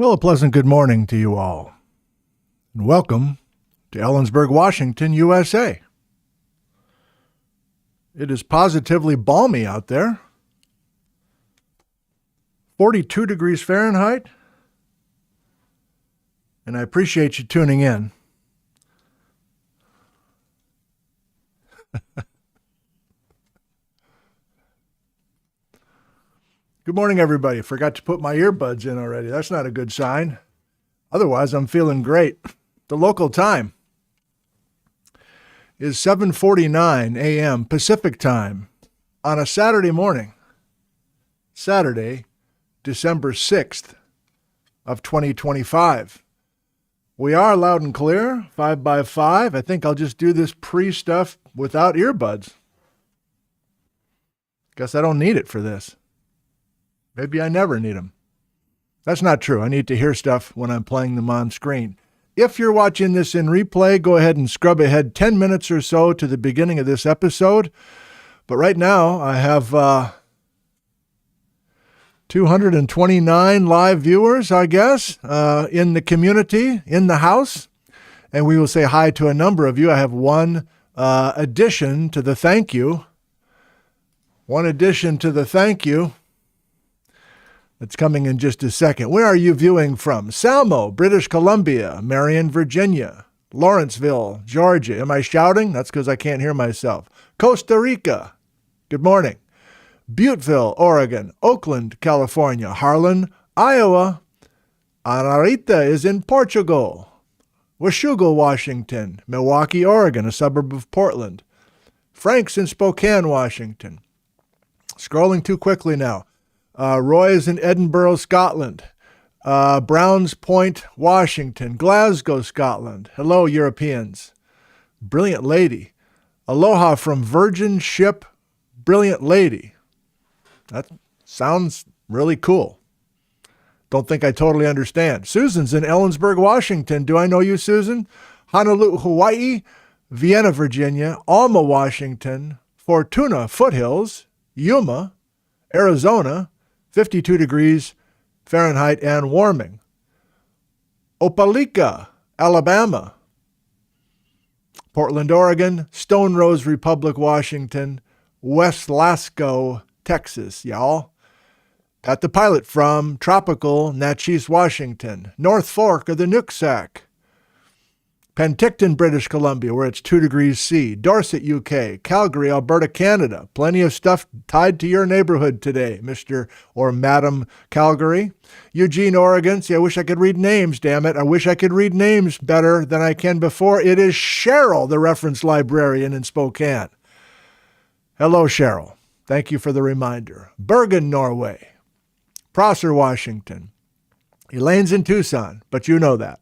Well, a pleasant good morning to you all, and welcome to Ellensburg, Washington, USA. It is positively balmy out there. 42 degrees Fahrenheit, and I appreciate you tuning in. Good morning, everybody. Forgot to put my earbuds in already. That's not a good sign. Otherwise, I'm feeling great. The local time is 7:49 a.m. Pacific time on a Saturday morning. Saturday, December 6th of 2025. We are loud and clear, 5x5. I think I'll just do this pre-stuff without earbuds. Guess I don't need it for this. Maybe I never need them. That's not true. I need to hear stuff when I'm playing them on screen. If you're watching this in replay, go ahead and scrub ahead 10 minutes or so to the beginning of this episode. But right now, I have 229 live viewers, I guess, in the community, in the house. And we will say hi to a number of you. I have one addition to the thank you. One addition to the thank you. It's coming in just a second. Where are you viewing from? Salmo, British Columbia, Marion, Virginia, Lawrenceville, Georgia. Am I shouting? That's because I can't hear myself. Costa Rica. Good morning. Butteville, Oregon, Oakland, California, Harlan, Iowa. Anarita is in Portugal. Washougal, Washington, Milwaukee, Oregon, a suburb of Portland. Frank's in Spokane, Washington. Scrolling too quickly now. Roy is in Edinburgh, Scotland. Browns Point, Washington. Glasgow, Scotland. Hello, Europeans. Brilliant lady. Aloha from Virgin Ship, Brilliant Lady. That sounds really cool. Don't think I totally understand. Susan's in Ellensburg, Washington. Do I know you, Susan? Honolulu, Hawaii. Vienna, Virginia. Alma, Washington. Fortuna, Foothills. Yuma, Arizona. 52 degrees Fahrenheit and warming. Opelika, Alabama. Portland, Oregon. Stone Rose Republic, Washington. West Lasco, Texas, y'all. At the pilot from tropical Natchez, Washington. North Fork of the Nooksack. Penticton, British Columbia, where it's 2 degrees C. Dorset, UK. Calgary, Alberta, Canada. Plenty of stuff tied to your neighborhood today, Mr. or Madam Calgary. Eugene, Oregon. See, I wish I could read names, damn it. I wish I could read names better than I can before. It is Cheryl, the reference librarian in Spokane. Hello, Cheryl. Thank you for the reminder. Bergen, Norway. Prosser, Washington. Elaine's in Tucson, but you know that.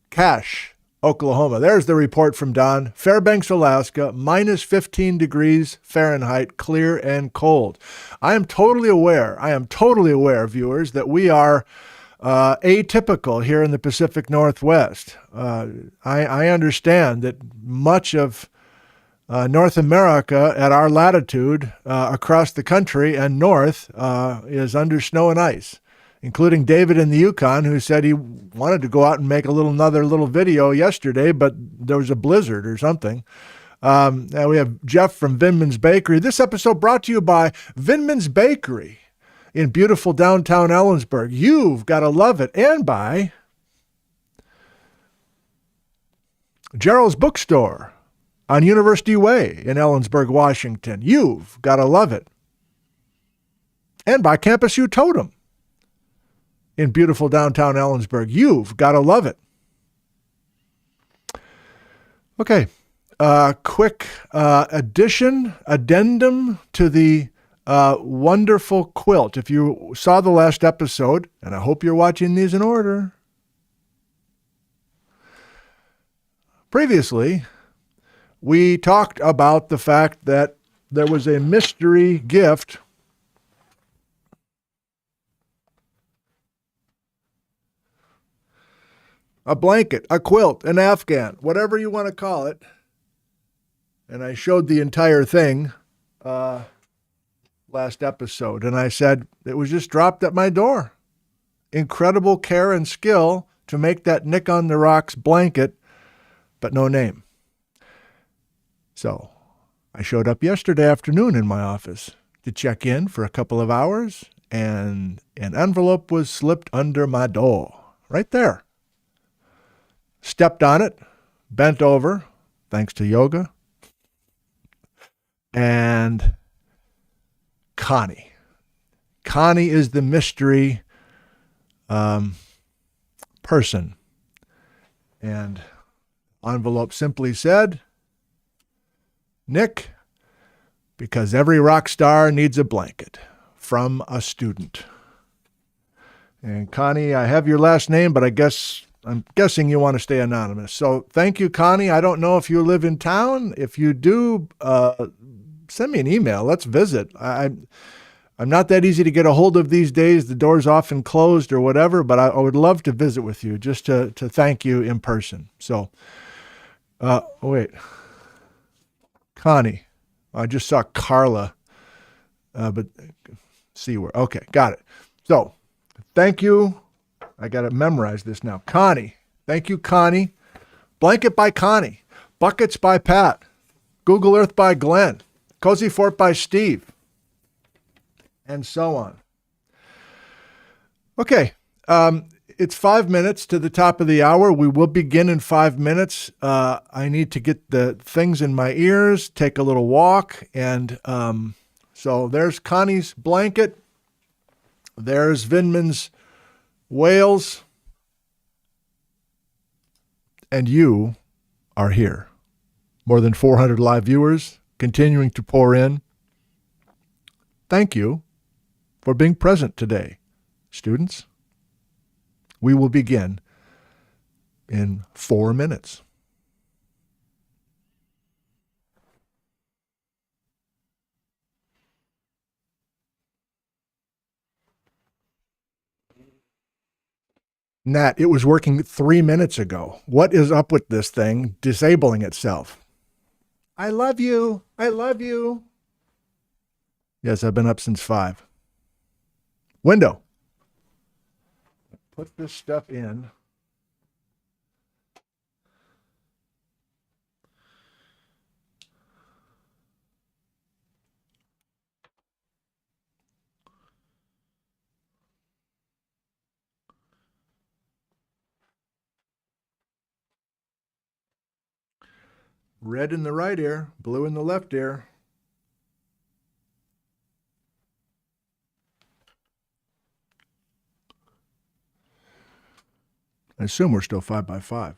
Cache, Oklahoma. There's the report from Don. Fairbanks, Alaska, minus 15 degrees Fahrenheit, clear and cold. I am totally aware, viewers, that we are atypical here in the Pacific Northwest. I understand that much of North America at our latitude across the country and north is under snow and ice, including David in the Yukon, who said he wanted to go out and make another little video yesterday, but there was a blizzard or something. We have Jeff from Vinman's Bakery. This episode brought to you by Vinman's Bakery in beautiful downtown Ellensburg. You've got to love it. And by Gerald's Bookstore on University Way in Ellensburg, Washington. You've got to love it. And by Campus U Totem in beautiful downtown Ellensburg. You've got to love it. Okay. Quick addendum to the wonderful quilt. If you saw the last episode, and I hope you're watching these in order. Previously, we talked about the fact that there was a mystery gift a blanket, a quilt, an Afghan, whatever you want to call it. And I showed the entire thing last episode, and I said it was just dropped at my door. incredible care and skill to make that Nick on the Rocks blanket, but no name. So I showed up yesterday afternoon in my office to check in for a couple of hours, and an envelope was slipped under my door, right there. Stepped on it, bent over, thanks to yoga, and Connie. Connie is the mystery person. And envelope simply said, Nick, because every rock star needs a blanket, from a student. And Connie, I have your last name, but I'm guessing you want to stay anonymous. So thank you, Connie. I don't know if you live in town. If you do, send me an email. Let's visit. I'm not that easy to get a hold of these days. The door's often closed or whatever, but I would love to visit with you just to thank you in person. So, wait. Connie. I just saw Carla, but see where. Okay, got it. So, thank you. I got to memorize this now. Connie. Thank you, Connie. Blanket by Connie. Buckets by Pat. Google Earth by Glenn. Cozy Fort by Steve. And so on. Okay. It's 5 minutes to the top of the hour. We will begin in 5 minutes. I need to get the things in my ears, take a little walk. And so there's Connie's blanket. There's Vindman's whales. And you are here. More than 400 live viewers continuing to pour in. Thank you for being present today, students. We will begin in 4 minutes. Nat, it was working 3 minutes ago. What is up with this thing disabling itself? I love you. I love you. Yes, I've been up since 5. Window. Put this stuff in. Red in the right ear, blue in the left ear. I assume we're still 5 by 5.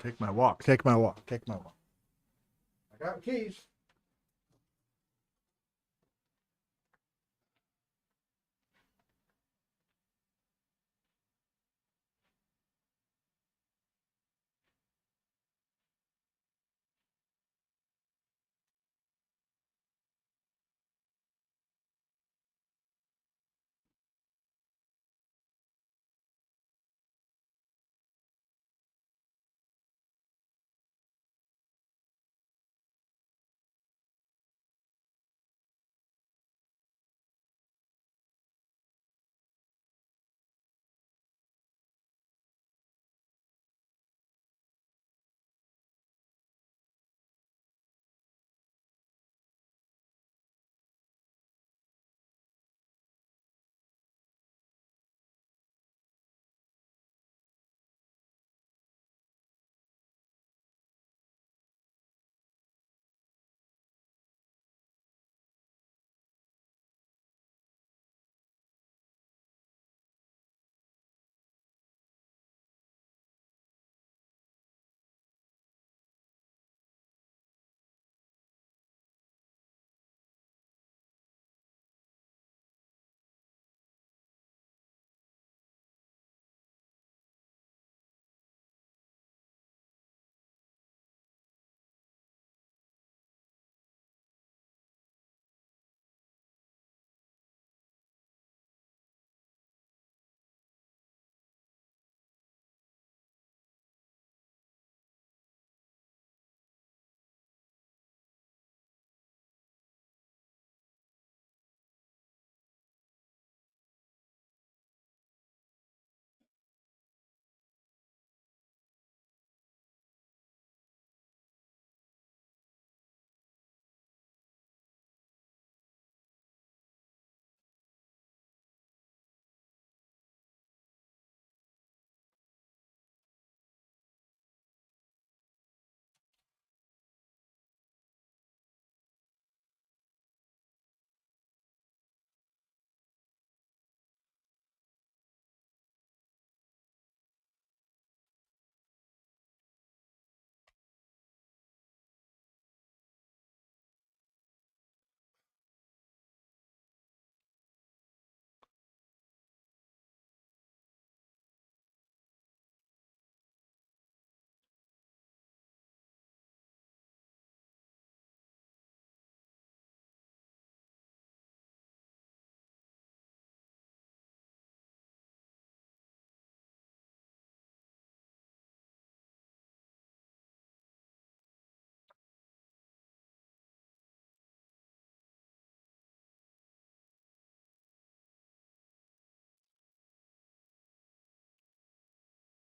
Take my walk. Take my walk. Take my walk. I got keys.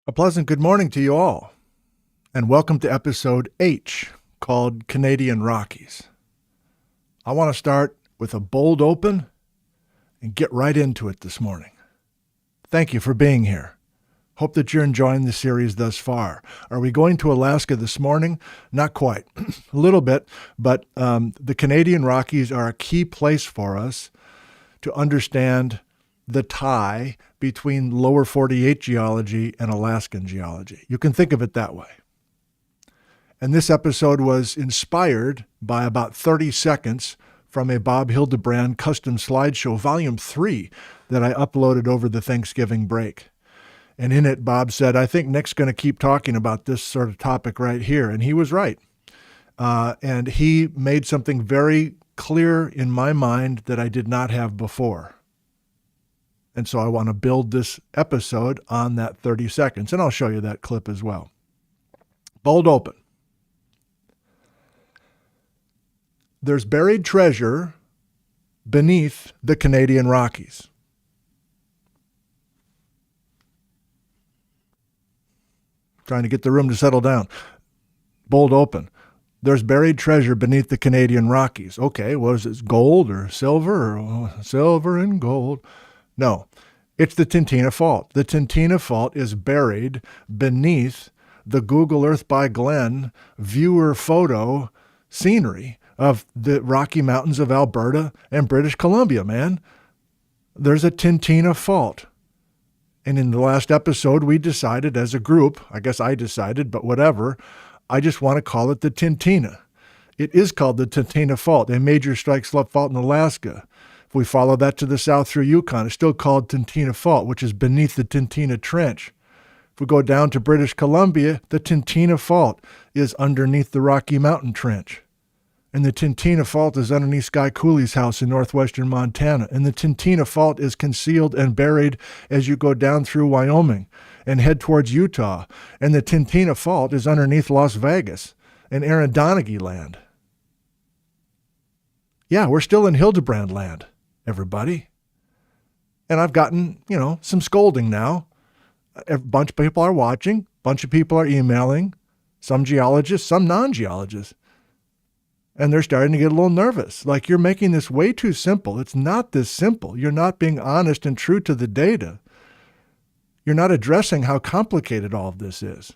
A pleasant good morning to you all, and welcome to episode H, called Canadian Rockies. I want to start with a bold open and get right into it this morning. Thank you for being here. Hope that you're enjoying the series thus far. Are we going to Alaska this morning? Not quite. A little bit, but the Canadian Rockies are a key place for us to understand the tie between lower 48 geology and Alaskan geology. You can think of it that way. And this episode was inspired by about 30 seconds from a Bob Hildebrand custom slideshow, volume 3, that I uploaded over the Thanksgiving break. And in it, Bob said, I think Nick's going to keep talking about this sort of topic right here. And he was right. And he made something very clear in my mind that I did not have before. And so I want to build this episode on that 30 seconds, and I'll show you that clip as well. Bold open. There's buried treasure beneath the Canadian Rockies. Trying to get the room to settle down. Bold open. There's buried treasure beneath the Canadian Rockies. Okay, what is it, gold or silver or silver and gold? No, it's the Tintina Fault. The Tintina Fault is buried beneath the Google Earth by Glenn viewer photo scenery of the Rocky Mountains of Alberta and British Columbia, man. There's a Tintina Fault. And in the last episode, we decided as a group, I guess I decided, but whatever, I just want to call it the Tintina. It is called the Tintina Fault, a major strike slip fault in Alaska. If we follow that to the south through Yukon, it's still called Tintina Fault, which is beneath the Tintina Trench. If we go down to British Columbia, the Tintina Fault is underneath the Rocky Mountain Trench. And the Tintina Fault is underneath Sky Cooley's house in northwestern Montana. And the Tintina Fault is concealed and buried as you go down through Wyoming and head towards Utah. And the Tintina Fault is underneath Las Vegas and Arondonaghy land. Yeah, we're still in Hildebrand land, everybody. And I've gotten, some scolding now. A bunch of people are watching. A bunch of people are emailing. Some geologists, some non-geologists. And they're starting to get a little nervous. Like, you're making this way too simple. It's not this simple. You're not being honest and true to the data. You're not addressing how complicated all of this is.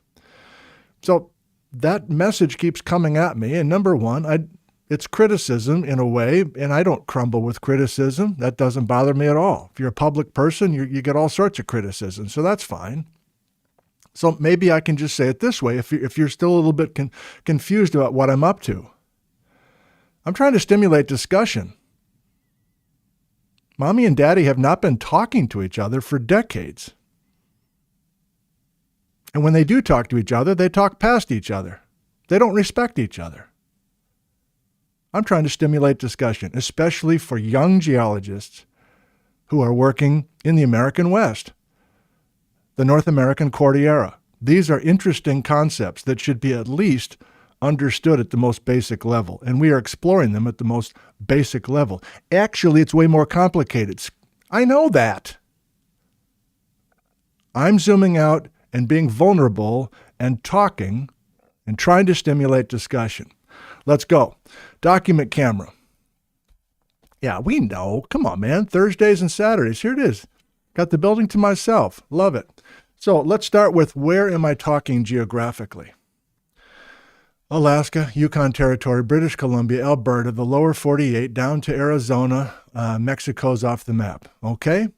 So that message keeps coming at me. And number one, it's criticism in a way, and I don't crumble with criticism. That doesn't bother me at all. If you're a public person, you get all sorts of criticism, so that's fine. So maybe I can just say it this way, if you're still a little bit confused about what I'm up to. I'm trying to stimulate discussion. Mommy and Daddy have not been talking to each other for decades. And when they do talk to each other, they talk past each other. They don't respect each other. I'm trying to stimulate discussion, especially for young geologists who are working in the American West, the North American Cordillera. These are interesting concepts that should be at least understood at the most basic level, and we are exploring them at the most basic level. Actually, it's way more complicated. I know that. I'm zooming out and being vulnerable and talking and trying to stimulate discussion. Let's go. Document camera. Yeah, we know. Come on, man. Thursdays and Saturdays. Here it is. Got the building to myself. Love it. So let's start with, where am I talking geographically? Alaska, Yukon Territory, British Columbia, Alberta, the lower 48, down to Arizona. Mexico's off the map. Okay?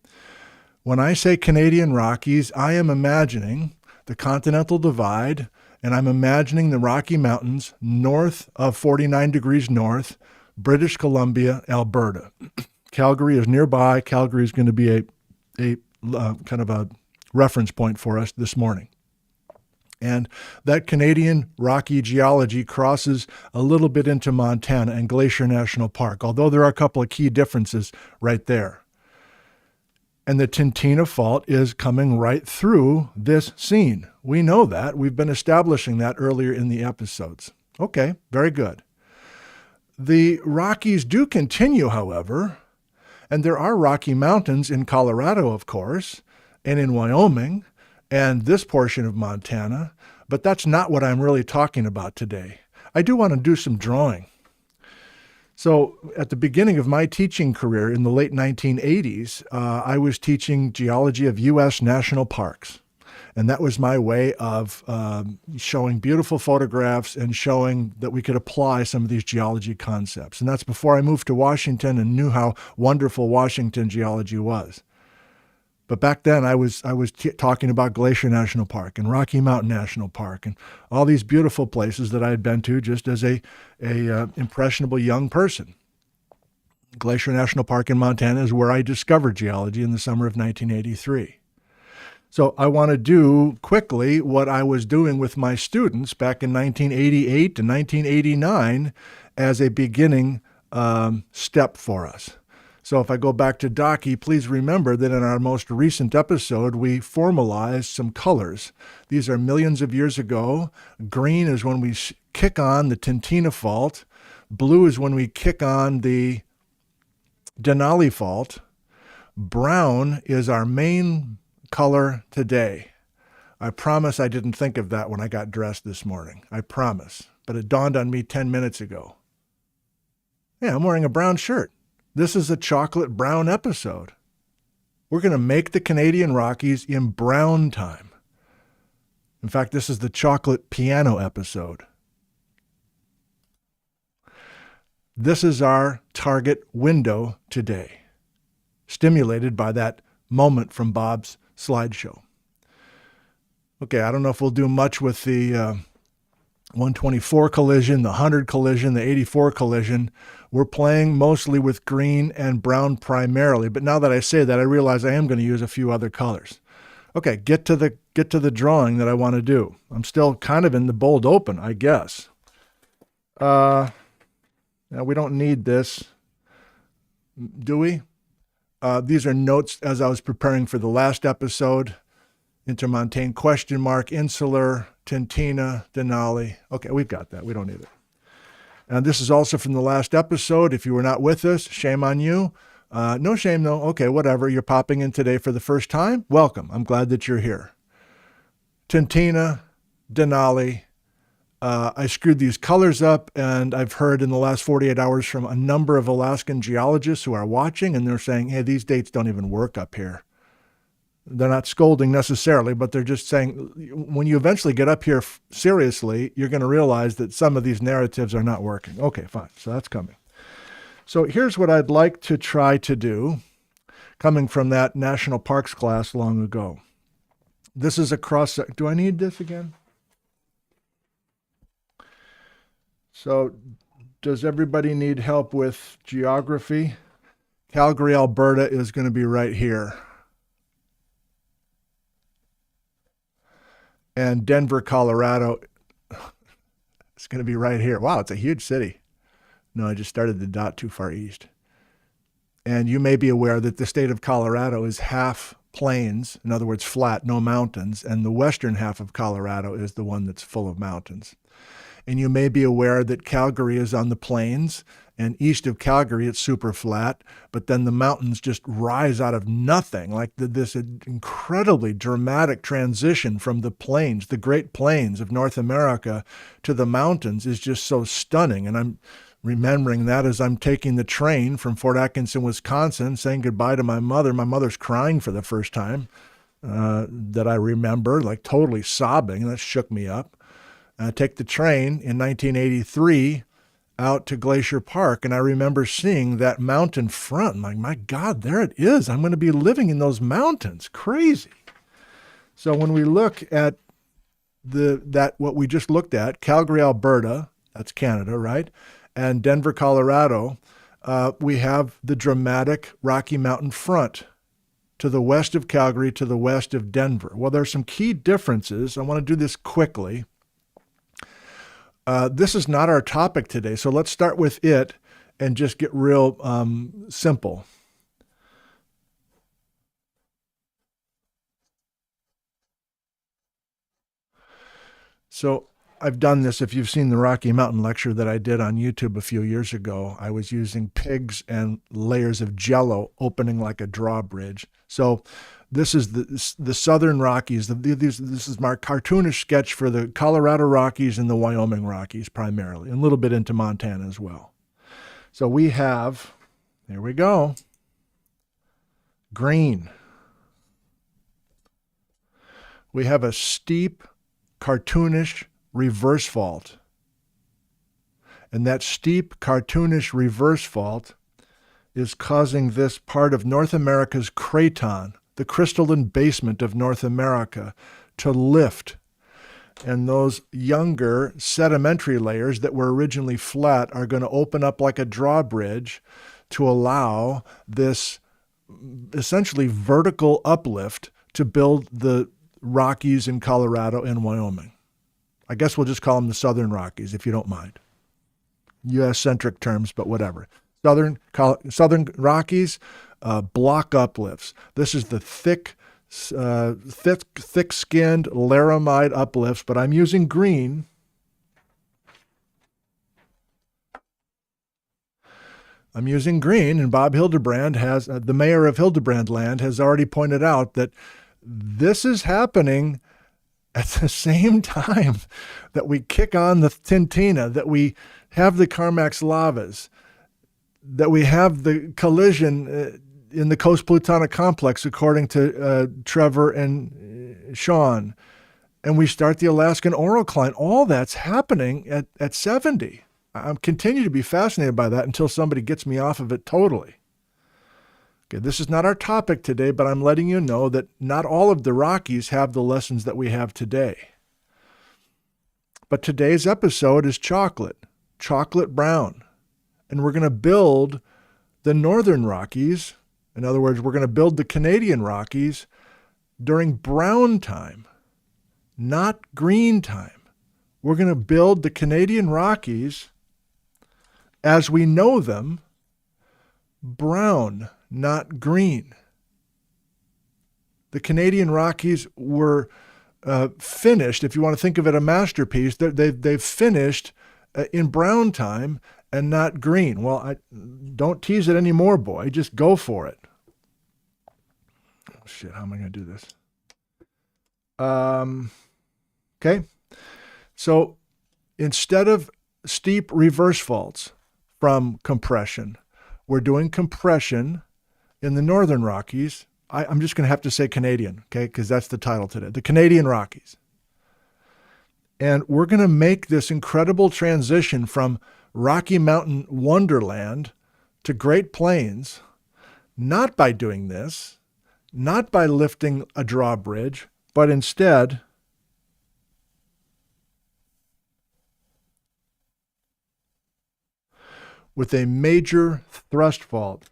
When I say Canadian Rockies, I am imagining the Continental Divide, and I'm imagining the Rocky Mountains north of 49 degrees north, British Columbia, Alberta. Calgary is nearby. Calgary is going to be a kind of a reference point for us this morning. And that Canadian Rocky geology crosses a little bit into Montana and Glacier National Park, although there are a couple of key differences right there. And the Tintina Fault is coming right through this scene. We know that. We've been establishing that earlier in the episodes. Okay, very good. The Rockies do continue, however, and there are Rocky Mountains in Colorado, of course, and in Wyoming, and this portion of Montana, but that's not what I'm really talking about today. I do want to do some drawing. So at the beginning of my teaching career in the late 1980s, I was teaching geology of U.S. national parks. And that was my way of showing beautiful photographs and showing that we could apply some of these geology concepts. And that's before I moved to Washington and knew how wonderful Washington geology was. But back then, I was talking about Glacier National Park and Rocky Mountain National Park and all these beautiful places that I had been to just as a impressionable young person. Glacier National Park in Montana is where I discovered geology in the summer of 1983. So I want to do quickly what I was doing with my students back in 1988 to 1989 as a beginning step for us. So if I go back to Docky, please remember that in our most recent episode, we formalized some colors. These are millions of years ago. Green is when we kick on the Tintina Fault. Blue is when we kick on the Denali Fault. Brown is our main color today. I promise I didn't think of that when I got dressed this morning. I promise. But it dawned on me 10 minutes ago. Yeah, I'm wearing a brown shirt. This is a chocolate brown episode. We're going to make the Canadian Rockies in brown time. In fact, this is the chocolate piano episode. This is our target window today, stimulated by that moment from Bob's slideshow. Okay, I don't know if we'll do much with the 124 collision, the 100 collision, the 84 collision. We're playing mostly with green and brown primarily, but now that I say that, I realize I am going to use a few other colors. Okay, get to the drawing that I want to do. I'm still kind of in the bold open, I guess. Now we don't need this, do we? These are notes as I was preparing for the last episode. Intermontane question mark, insular, Tintina, Denali. Okay, we've got that. We don't need it. And this is also from the last episode. If you were not with us, shame on you. No shame, though. Okay, whatever. You're popping in today for the first time. Welcome. I'm glad that you're here. Tintina, Denali. I screwed these colors up, and I've heard in the last 48 hours from a number of Alaskan geologists who are watching, and they're saying, hey, these dates don't even work up here. They're not scolding necessarily, but they're just saying when you eventually get up here seriously, you're going to realize that some of these narratives are not working. Okay, fine. So that's coming. So here's what I'd like to try to do, coming from that national parks class long ago. This is a cross. Do I need this again? So does everybody need help with geography? Calgary, Alberta is going to be right here. And Denver, Colorado is going to be right here. Wow, it's a huge city. No, I just started the dot too far east. And you may be aware that the state of Colorado is half plains, in other words, flat, no mountains, and the western half of Colorado is the one that's full of mountains. And you may be aware that Calgary is on the plains, and east of Calgary it's super flat, but then the mountains just rise out of nothing, like this incredibly dramatic transition from the plains, the Great Plains of North America, to the mountains is just so stunning. And I'm remembering that as I'm taking the train from Fort Atkinson, Wisconsin, saying goodbye to my mother. My mother's crying for the first time that I remember, like totally sobbing, and that shook me up. I take the train in 1983 out to Glacier Park, and I remember seeing that mountain front. I'm like, my God, there it is. I'm going to be living in those mountains. Crazy. So when we look at what we just looked at, Calgary, Alberta, that's Canada, right? And Denver, Colorado, we have the dramatic Rocky Mountain front to the west of Calgary, to the west of Denver. Well, there's some key differences. I want to do this quickly. This is not our topic today, so let's start with it and just get real simple. So I've done this. If you've seen the Rocky Mountain lecture that I did on YouTube a few years ago, I was using pigs and layers of Jello opening like a drawbridge. So this is the Southern Rockies. This is my cartoonish sketch for the Colorado Rockies and the Wyoming Rockies primarily, and a little bit into Montana as well. So we have, here we go, green. We have a steep, cartoonish reverse fault. And that steep, cartoonish reverse fault is causing this part of North America's craton, the crystalline basement of North America, to lift. And those younger sedimentary layers that were originally flat are going to open up like a drawbridge to allow this essentially vertical uplift to build the Rockies in Colorado and Wyoming. I guess we'll just call them the Southern Rockies, if you don't mind. U.S.-centric terms, but whatever. Southern Rockies, block uplifts. This is the thick-skinned laramide uplifts, but I'm using green. I'm using green, and Bob Hildebrand has, the mayor of Hildebrand Land, has already pointed out that this is happening at the same time that we kick on the Tintina, that we have the Carmax lavas, that we have the collision in the Coast Plutonic Complex, according to Trevor and Sean, and we start the Alaskan orocline. All that's happening at 70. I continue to be fascinated by that until somebody gets me off of it totally. Okay, this is not our topic today, but I'm letting you know that not all of the Rockies have the lessons that we have today. But today's episode is chocolate brown. And we're going to build the Northern Rockies. In other words, we're going to build the Canadian Rockies during brown time, not green time. We're going to build the Canadian Rockies as we know them, brown, not green. The Canadian Rockies were finished, if you want to think of it a masterpiece, they've finished in brown time and not green. Well, don't tease it anymore, boy. Just go for it. Oh, shit, how am I going to do this? Okay. So instead of steep reverse faults from compression, we're doing compression in the Northern Rockies. I'm just going to have to say Canadian, okay, because that's the title today. The Canadian Rockies. And we're going to make this incredible transition from Rocky Mountain wonderland to Great Plains, not by doing this, not by lifting a drawbridge, but instead with a major thrust fault.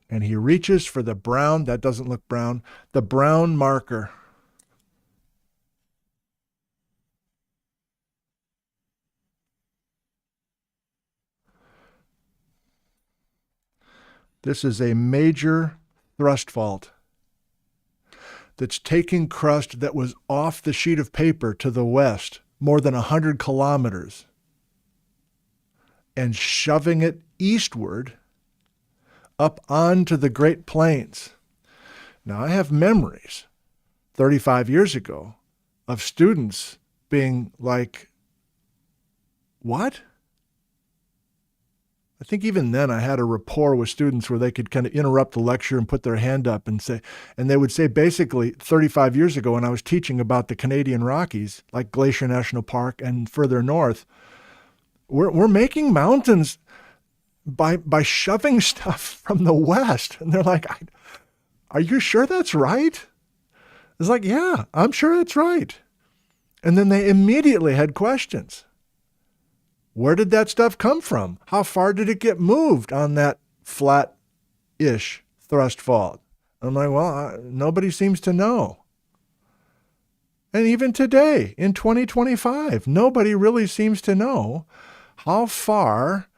And he reaches for the brown, that doesn't look brown, the brown marker. This is a major thrust fault that's taking crust that was off the sheet of paper to the west, more than 100 kilometers, and shoving it eastward up onto the Great Plains. Now, I have memories 35 years ago of students being like, what? I think even then I had a rapport with students where they could kind of interrupt the lecture and put their hand up and say, and they would say basically 35 years ago when I was teaching about the Canadian Rockies, like Glacier National Park and further north, we're making mountains by shoving stuff from the west. And they're like, are you sure that's right? It's like, yeah, I'm sure that's right. And then they immediately had questions. Where did that stuff come from? How far did it get moved on that flat-ish thrust fault? I'm like, well, nobody seems to know. And even today, in 2025, nobody really seems to know how far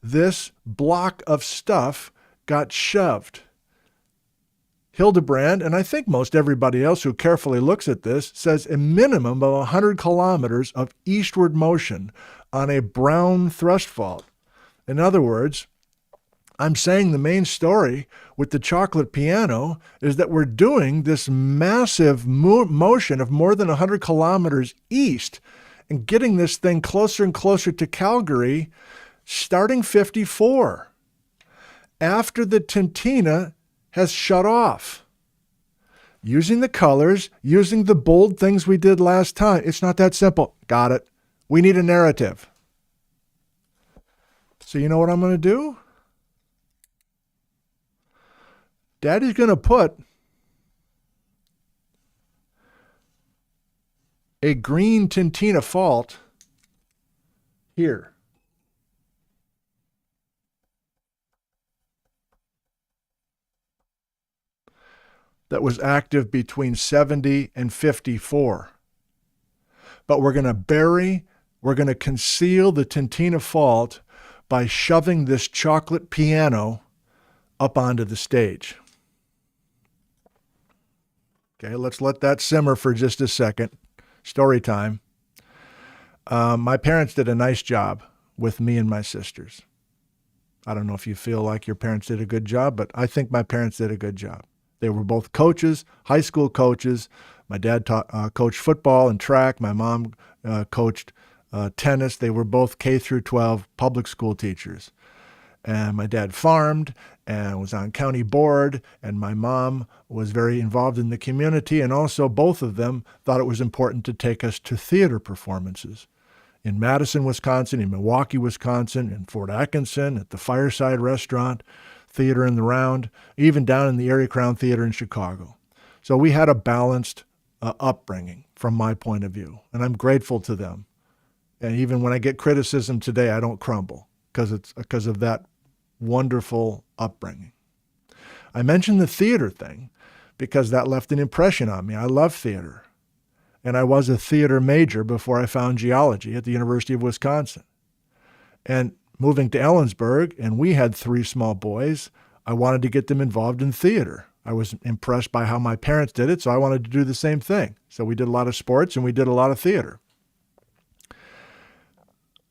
this block of stuff got shoved. Hildebrand, and I think most everybody else who carefully looks at this, says a minimum of 100 kilometers of eastward motion on a brown thrust fault. In other words, I'm saying the main story with the chocolate piano is that we're doing this massive motion of more than 100 kilometers east and getting this thing closer and closer to Calgary starting 54, after the Tintina has shut off. Using the colors, using the bold things we did last time. It's not that simple. Got it. We need a narrative. So you know what I'm going to do? Daddy's going to put a green Tintina fault here. That was active between 70 and 54. But we're going to conceal the Tintina fault by shoving this chocolate piano up onto the stage. Okay, let's let that simmer for just a second. Story time. My parents did a nice job with me and my sisters. I don't know if you feel like your parents did a good job, but I think my parents did a good job. They were both coaches, high school coaches. My dad coached football and track. My mom coached tennis. They were both K through 12 public school teachers. And my dad farmed and was on county board, and my mom was very involved in the community, and also both of them thought it was important to take us to theater performances in Madison, Wisconsin, in Milwaukee, Wisconsin, in Fort Atkinson, at the Fireside Restaurant, Theater in the Round, even down in the Erie Crown Theater in Chicago. So we had a balanced upbringing from my point of view, and I'm grateful to them. And even when I get criticism today, I don't crumble because of that wonderful upbringing. I mentioned the theater thing because that left an impression on me. I love theater. And I was a theater major before I found geology at the University of Wisconsin. And moving to Ellensburg, and we had 3 small boys, I wanted to get them involved in theater. I was impressed by how my parents did it, so I wanted to do the same thing. So we did a lot of sports and we did a lot of theater.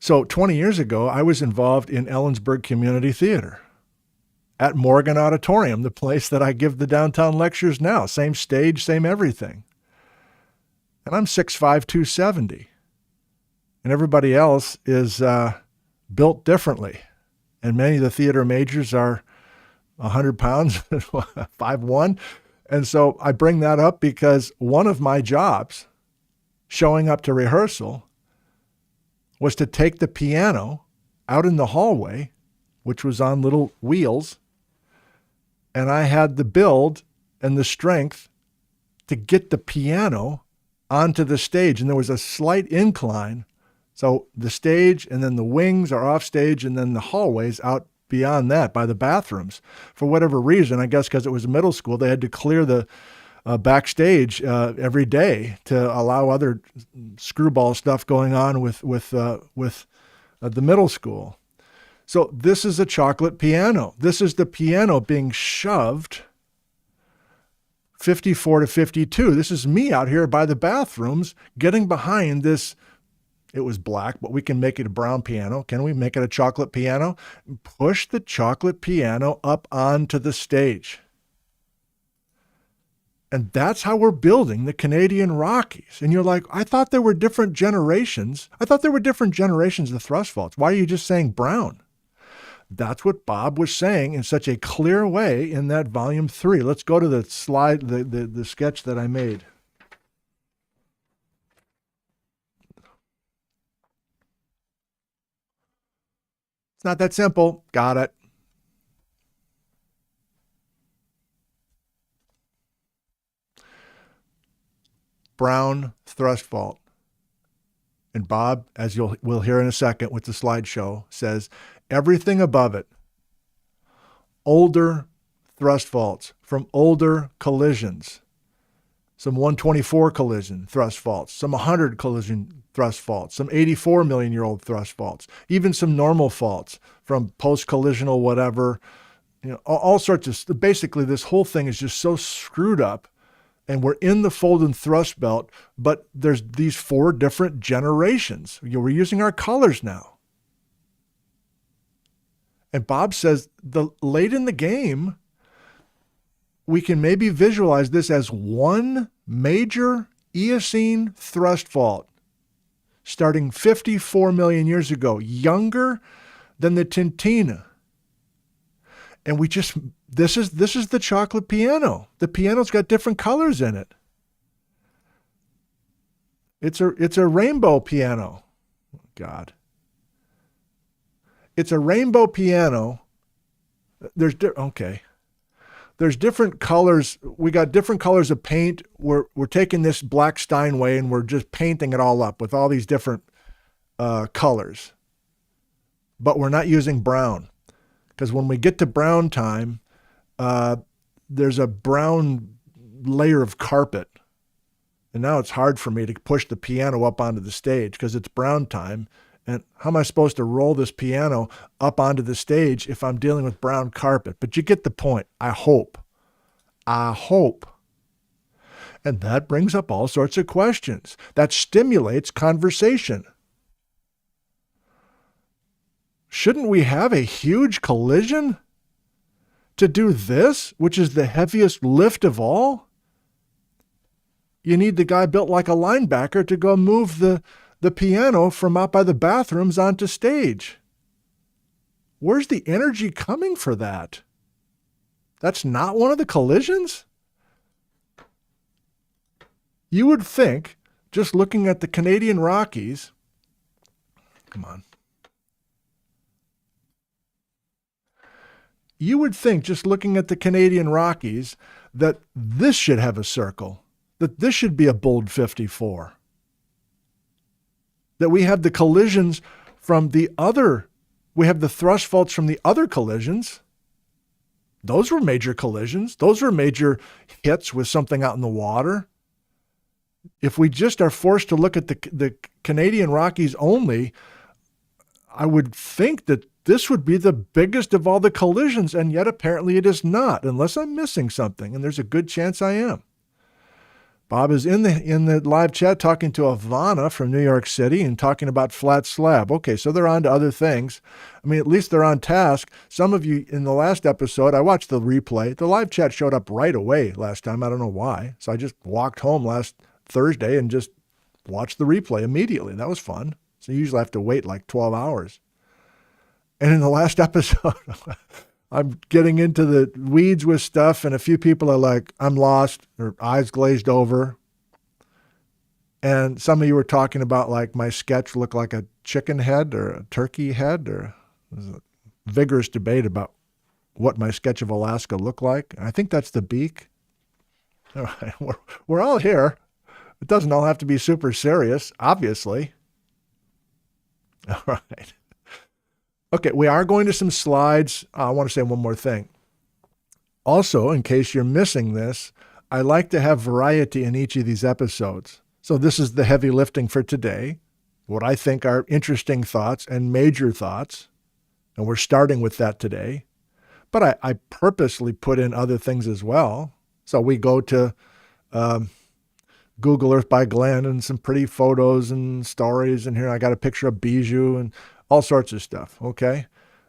So 20 years ago, I was involved in Ellensburg Community Theater at Morgan Auditorium, the place that I give the downtown lectures now. Same stage, same everything. And I'm 6'5", 270. And everybody else is built differently. And many of the theater majors are 100 pounds, 5'1". And so I bring that up because one of my jobs, showing up to rehearsal, was to take the piano out in the hallway, which was on little wheels, and I had the build and the strength to get the piano onto the stage. And there was a slight incline. So the stage and then the wings are off stage and then the hallways out beyond that by the bathrooms. For whatever reason, I guess because it was a middle school, they had to clear the backstage every day to allow other screwball stuff going on with the middle school. So this is a chocolate piano. This is the piano being shoved 54 to 52. This is me out here by the bathrooms getting behind this. It was black, but we can make it a brown piano. Can we make it a chocolate piano? Push the chocolate piano up onto the stage. And that's how we're building the Canadian Rockies. And you're like, I thought there were different generations. I thought there were different generations of thrust faults. Why are you just saying brown? That's what Bob was saying in such a clear way in that volume 3. Let's go to the slide, the sketch that I made. It's not that simple. Got it. Brown thrust fault. And Bob, as we'll hear in a second with the slideshow, says everything above it, older thrust faults from older collisions, some 124 collision thrust faults, some 100 collision thrust faults, some 84 million-year-old thrust faults, even some normal faults from post-collisional whatever all sorts of, basically this whole thing is just so screwed up, and we're in the fold and thrust belt, but there's these 4 different generations. We're using our colors now. And Bob says late in the game, we can maybe visualize this as one major Eocene thrust fault starting 54 million years ago, younger than the Tintina. And this is the chocolate piano. The piano's got different colors in it. It's a rainbow piano. Oh, God. It's a rainbow piano. There's different colors. We got different colors of paint. We're taking this black Steinway and we're just painting it all up with all these different colors. But we're not using brown, because when we get to brown time, there's a brown layer of carpet. And now it's hard for me to push the piano up onto the stage because it's brown time. And how am I supposed to roll this piano up onto the stage if I'm dealing with brown carpet? But you get the point. I hope. And that brings up all sorts of questions. That stimulates conversation. Shouldn't we have a huge collision to do this, which is the heaviest lift of all? You need the guy built like a linebacker to go move the piano from out by the bathrooms onto stage. Where's the energy coming for that? That's not one of the collisions? You would think, just looking at the Canadian Rockies, come on. You would think, just looking at the Canadian Rockies, that this should have a circle, that this should be a bold 54. That we have the collisions from the other, we have the thrust faults from the other collisions. Those were major collisions. Those were major hits with something out in the water. If we just are forced to look at the Canadian Rockies only, I would think that this would be the biggest of all the collisions, and yet apparently it is not, unless I'm missing something, and there's a good chance I am. Bob is in the live chat talking to Ivana from New York City and talking about flat slab. Okay, so they're on to other things. I mean, at least they're on task. Some of you in the last episode, I watched the replay. The live chat showed up right away last time. I don't know why. So I just walked home last Thursday and just watched the replay immediately. That was fun. So you usually have to wait like 12 hours. And in the last episode, I'm getting into the weeds with stuff, and a few people are like, I'm lost, or eyes glazed over. And some of you were talking about like my sketch looked like a chicken head or a turkey head, or there's a vigorous debate about what my sketch of Alaska looked like. I think that's the beak. All right, we're all here. It doesn't all have to be super serious, obviously. All right. Okay, we are going to some slides. I want to say one more thing. Also, in case you're missing this, I like to have variety in each of these episodes. So this is the heavy lifting for today, what I think are interesting thoughts and major thoughts, and we're starting with that today. But I purposely put in other things as well. So we go to Google Earth by Glenn and some pretty photos and stories, and here I got a picture of Bijou and all sorts of stuff, okay?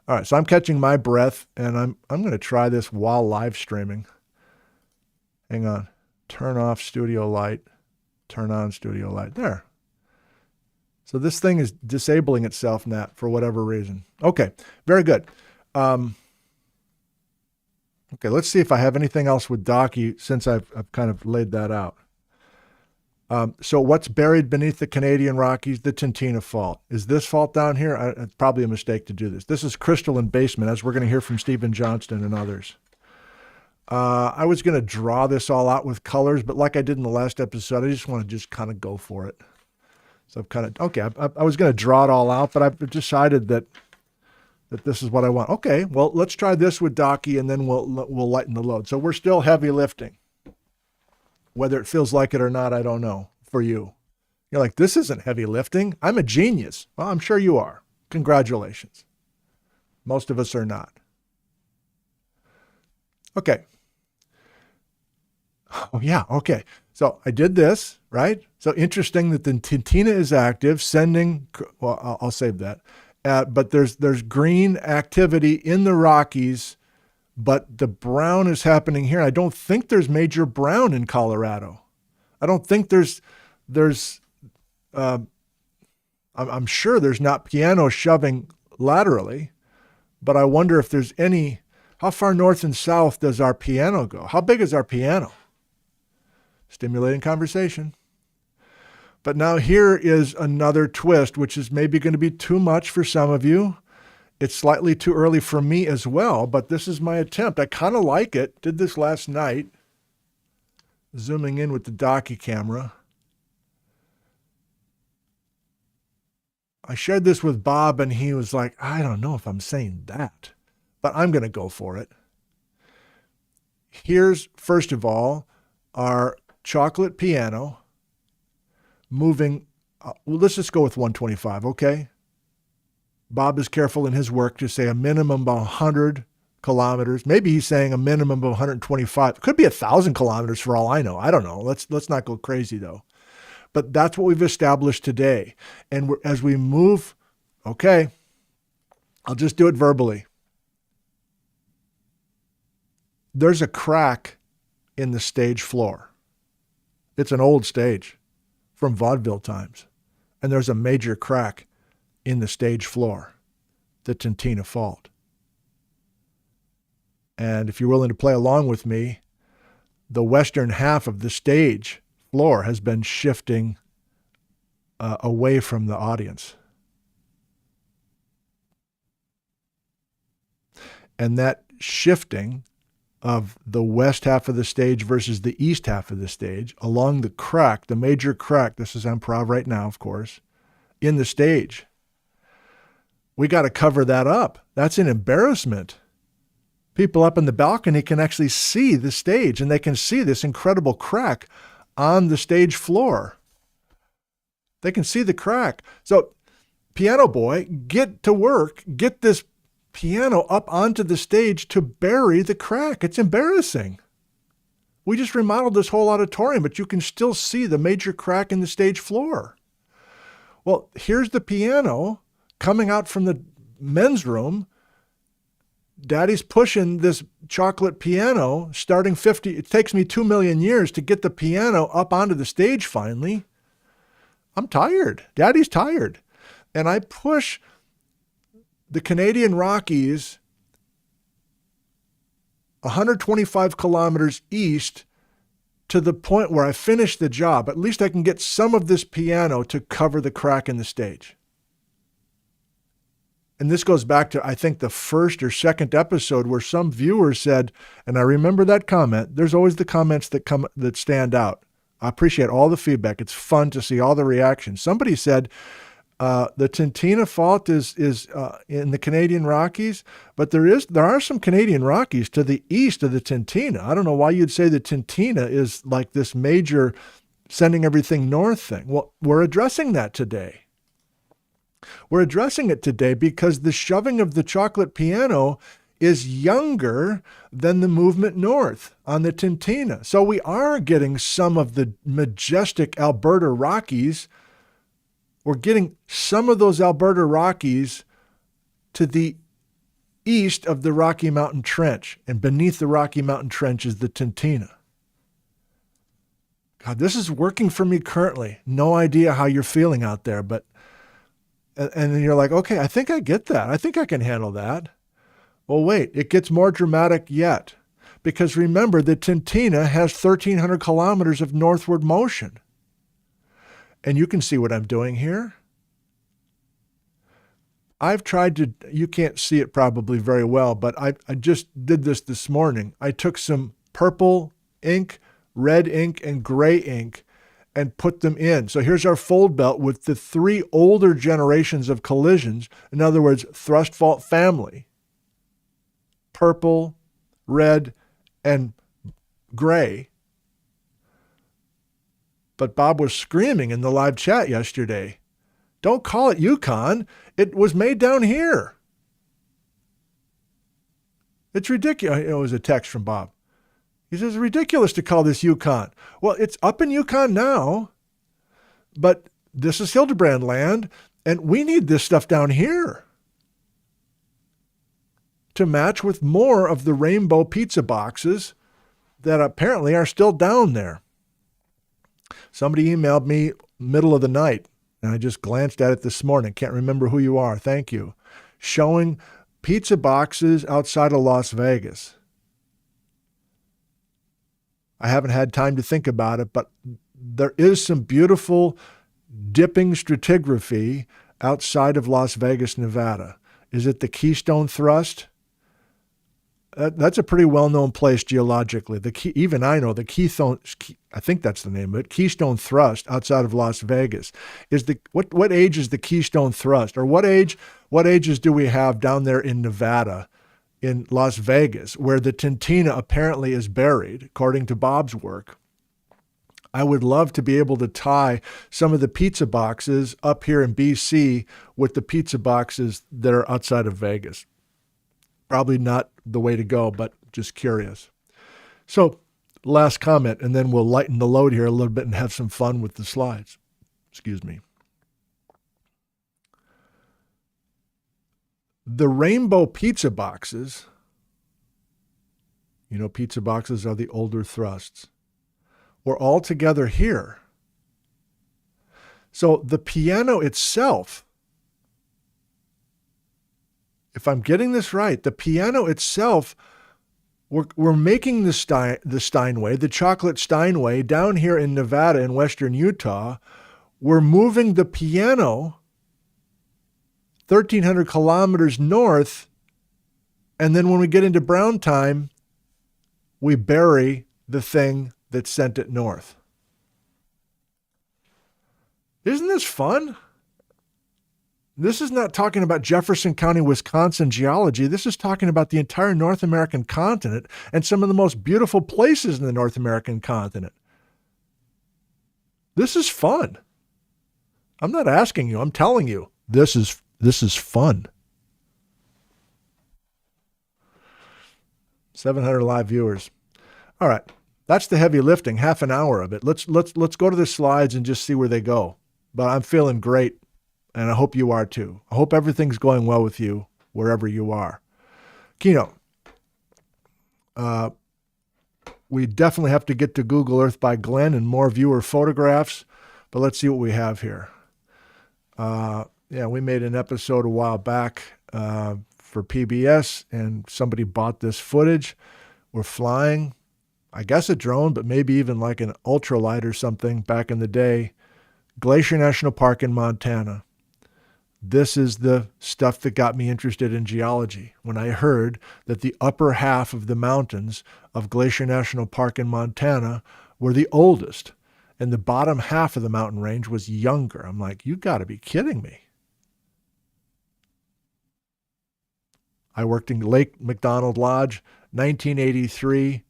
All right, so I'm catching my breath, and I'm going to try this while live streaming. Hang on. Turn off studio light. Turn on studio light. There. So this thing is disabling itself, Nat, for whatever reason. Okay, very good. Okay, let's see if I have anything else with Docky since I've kind of laid that out. So what's buried beneath the Canadian Rockies? The Tintina Fault. Is this fault down here? It's probably a mistake to do this. This is crystalline basement, as we're going to hear from Stephen Johnston and others. I was going to draw this all out with colors, but like I did in the last episode, I just want to just kind of go for it. So I've kind of, okay, I was going to draw it all out, but I've decided that this is what I want. Okay, well, let's try this with Docky, and then we'll lighten the load. So we're still heavy lifting. Whether it feels like it or not, I don't know. For you, you're like, this isn't heavy lifting. I'm a genius. Well, I'm sure you are. Congratulations. Most of us are not. Okay. Oh, yeah. Okay. So I did this, right? So interesting that the tintina is active, sending, well, I'll save that. But there's green activity in the Rockies, but the brown is happening here. I don't think there's major brown in Colorado. I don't think I'm sure there's not piano shoving laterally, but I wonder if there's any, how far north and south does our piano go? How big is our piano? Stimulating conversation. But now here is another twist, which is maybe going to be too much for some of you. It's slightly too early for me as well, but this is my attempt. I kind of like it. Did this last night. Zooming in with the Docky camera. I shared this with Bob, and he was like, I don't know if I'm saying that, but I'm going to go for it. Here's, first of all, our chocolate piano moving. Well, let's just go with 125, okay? Bob is careful in his work to say a minimum of 100 kilometers. Maybe he's saying a minimum of 125. It could be 1,000 kilometers for all I know. I don't know. Let's not go crazy, though. But that's what we've established today. And as we move, okay, I'll just do it verbally. There's a crack in the stage floor. It's an old stage from vaudeville times. And there's a major crack in the stage floor, the tintina fault. And if you're willing to play along with me, the western half of the stage floor has been shifting away from the audience. And that shifting of the west half of the stage versus the east half of the stage along the crack, the major crack, this is improv right now, of course, in the stage. We got to cover that up. That's an embarrassment. People up in the balcony can actually see the stage, and they can see this incredible crack on the stage floor. They can see the crack. So, piano boy, get to work. Get this piano up onto the stage to bury the crack. It's embarrassing. We just remodeled this whole auditorium, but you can still see the major crack in the stage floor. Well, here's the piano coming out from the men's room. Daddy's pushing this chocolate piano, starting 50. It takes me 2 million years to get the piano up onto the stage finally. I'm tired. Daddy's tired. And I push the Canadian Rockies 125 kilometers east to the point where I finish the job. At least I can get some of this piano to cover the crack in the stage. And this goes back to, I think, the first or second episode where some viewer said, and I remember that comment, there's always the comments that stand out. I appreciate all the feedback. It's fun to see all the reactions. Somebody said, the tintina fault is in the Canadian Rockies, but there are some Canadian Rockies to the east of the tintina. I don't know why you'd say the tintina is like this major sending everything north thing. Well, we're addressing that today. We're addressing it today because the shoving of the chocolate piano is younger than the movement north on the tintina. So we are getting some of the majestic Alberta Rockies. We're getting some of those Alberta Rockies to the east of the Rocky Mountain Trench, and beneath the Rocky Mountain Trench is the tintina. God, this is working for me currently. No idea how you're feeling out there, but and then you're like, okay, I think I get that. I think I can handle that. Well, wait, it gets more dramatic yet. Because remember, the tintina has 1,300 kilometers of northward motion. And you can see what I'm doing here. I've tried to, you can't see it probably very well, but I just did this morning. I took some purple ink, red ink, and gray ink and put them in. So here's our fold belt with the 3 older generations of collisions. In other words, thrust fault family. Purple, red, and gray. But Bob was screaming in the live chat yesterday, don't call it Yukon. It was made down here. It's ridiculous. It was a text from Bob. He says, it's ridiculous to call this Yukon. Well, it's up in Yukon now, but this is Hildebrand land, and we need this stuff down here to match with more of the rainbow pizza boxes that apparently are still down there. Somebody emailed me middle of the night, and I just glanced at it this morning. Can't remember who you are. Thank you. Showing pizza boxes outside of Las Vegas. I haven't had time to think about it, but there is some beautiful dipping stratigraphy outside of Las Vegas, Nevada. Is it the Keystone Thrust? That's a pretty well-known place geologically. Even I know the Keystone, I think that's the name of it, Keystone Thrust outside of Las Vegas. What age is the Keystone Thrust? Or what ages do we have down there in Nevada, in Las Vegas, where the Tintina apparently is buried, according to Bob's work? I would love to be able to tie some of the pizza boxes up here in BC with the pizza boxes that are outside of Vegas. Probably not the way to go, but just curious. So last comment, and then we'll lighten the load here a little bit and have some fun with the slides. Excuse me. The rainbow pizza boxes, pizza boxes are the older thrusts, were all together here. So the piano itself, if I'm getting this right, the piano itself, we're making the Steinway, the chocolate Steinway down here in Nevada and western Utah. We're moving the piano 1,300 kilometers north, and then when we get into brown time, we bury the thing that sent it north. Isn't this fun? This is not talking about Jefferson County, Wisconsin geology. This is talking about the entire North American continent and some of the most beautiful places in the North American continent. This is fun. I'm not asking you. I'm telling you. This is fun. 700 live viewers. All right. That's the heavy lifting, half an hour of it. Let's go to the slides and just see where they go. But I'm feeling great. And I hope you are too. I hope everything's going well with you wherever you are. Keynote. We definitely have to get to Google Earth by Glenn and more viewer photographs, but let's see what we have here. We made an episode a while back for PBS, and somebody bought this footage. We're flying, I guess a drone, but maybe even like an ultralight or something back in the day. Glacier National Park in Montana. This is the stuff that got me interested in geology. When I heard that the upper half of the mountains of Glacier National Park in Montana were the oldest, and the bottom half of the mountain range was younger. I'm like, you got to be kidding me. I worked in Lake McDonald Lodge, 1983.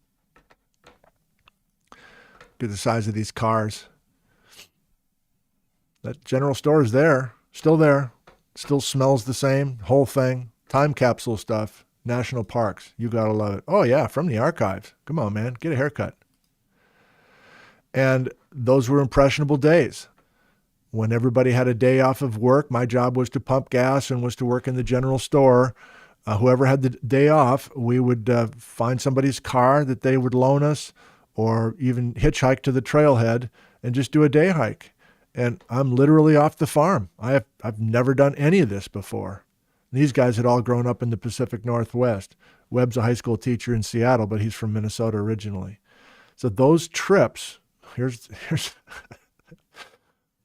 Look at the size of these cars. That general store is there, still there. Still smells the same, whole thing. Time capsule stuff, national parks. You got to love it. Oh, yeah, from the archives. Come on, man, get a haircut. And those were impressionable days. When everybody had a day off of work, my job was to pump gas and was to work in the general store. Whoever had the day off, we would find somebody's car that they would loan us or even hitchhike to the trailhead and just do a day hike. And I'm literally off the farm. I've never done any of this before. These guys had all grown up in the Pacific Northwest. Webb's a high school teacher in Seattle, but he's from Minnesota originally. So those trips, there's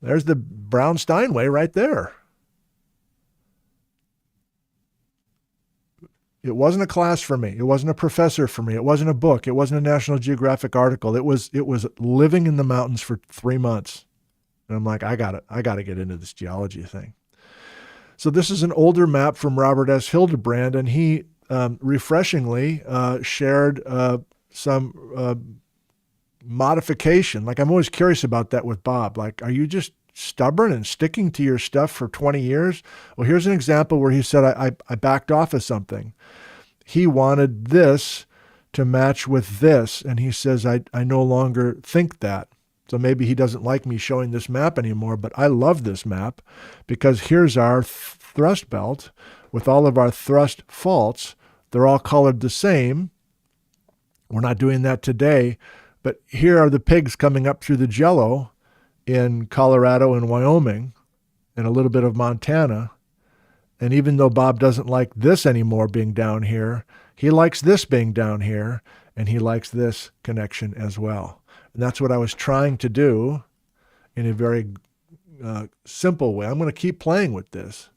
the Brown Steinway right there. It wasn't a class for me. It wasn't a professor for me. It wasn't a book. It wasn't a National Geographic article. It was living in the mountains for 3 months. And I'm like, I got to get into this geology thing. So this is an older map from Robert S. Hildebrand, and he refreshingly shared some modification. Like, I'm always curious about that with Bob. Like, are you just stubborn and sticking to your stuff for 20 years? Well, here's an example where he said, I backed off of something. he wanted this to match with this. And he says, I no longer think that. So maybe he doesn't like me showing this map anymore, but I love this map because here's our thrust belt with all of our thrust faults. They're all colored the same. We're not doing that today, but here are the pigs coming up through the jello in Colorado and Wyoming and a little bit of Montana. And even though Bob doesn't like this anymore being down here, he likes this being down here, and he likes this connection as well. And that's what I was trying to do in a very simple way. I'm going to keep playing with this.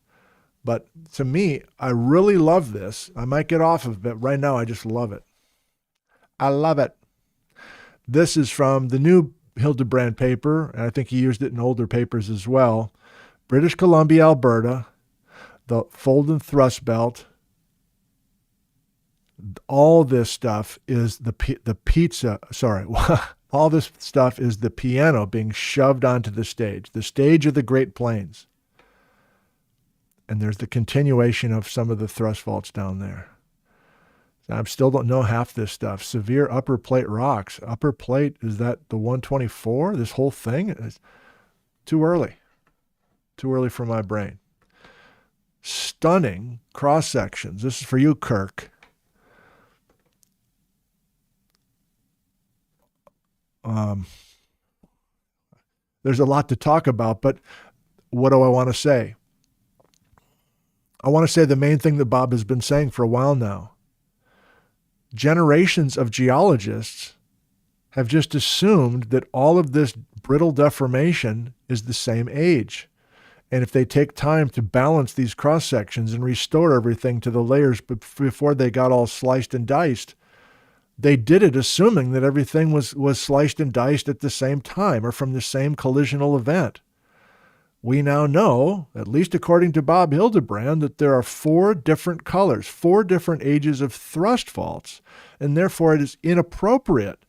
But to me, I really love this. I might get off of it. Right now, I just love it. I love it. This is from the new Hildebrand paper, and I think he used it in older papers as well. British Columbia, Alberta, the fold and thrust belt. All this stuff is the pizza. Sorry. All this stuff is the piano being shoved onto the stage of the Great Plains. And there's the continuation of some of the thrust faults down there. I still don't know half this stuff. Severe upper plate rocks. Upper plate, is that the 124? This whole thing? Is too early. Too early for my brain. Stunning cross sections. This is for you, Kirk. There's a lot to talk about, but what do I want to say? I want to say the main thing that Bob has been saying for a while now. Generations of geologists have just assumed that all of this brittle deformation is the same age. And if they take time to balance these cross sections and restore everything to the layers before they got all sliced and diced, they did it assuming that everything was sliced and diced at the same time or from the same collisional event. We now know, at least according to Bob Hildebrand, that there are 4 different colors, 4 different ages of thrust faults, and therefore it is inappropriate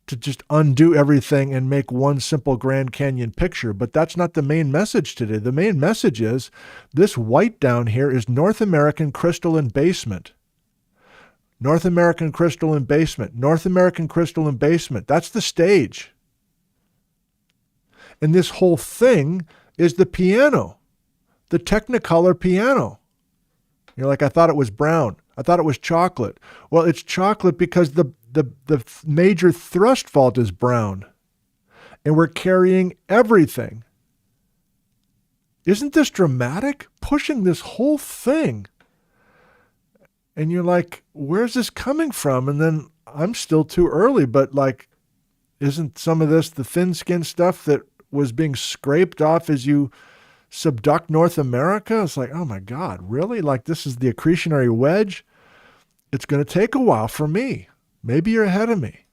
to just undo everything and make one simple Grand Canyon picture. But that's not the main message today. The main message is this white down here is North American crystalline basement. North American crystalline basement. North American crystalline basement. That's the stage. And this whole thing is the piano, the Technicolor piano. You're like, I thought it was brown. I thought it was chocolate. Well, it's chocolate because the major thrust fault is brown. And we're carrying everything. Isn't this dramatic? Pushing this whole thing. And you're like, where's this coming from? And then I'm still too early, but like, isn't some of this the thin-skinned stuff that was being scraped off as you subduct North America? It's like, oh my God, really? Like this is the accretionary wedge? It's going to take a while for me. Maybe you're ahead of me.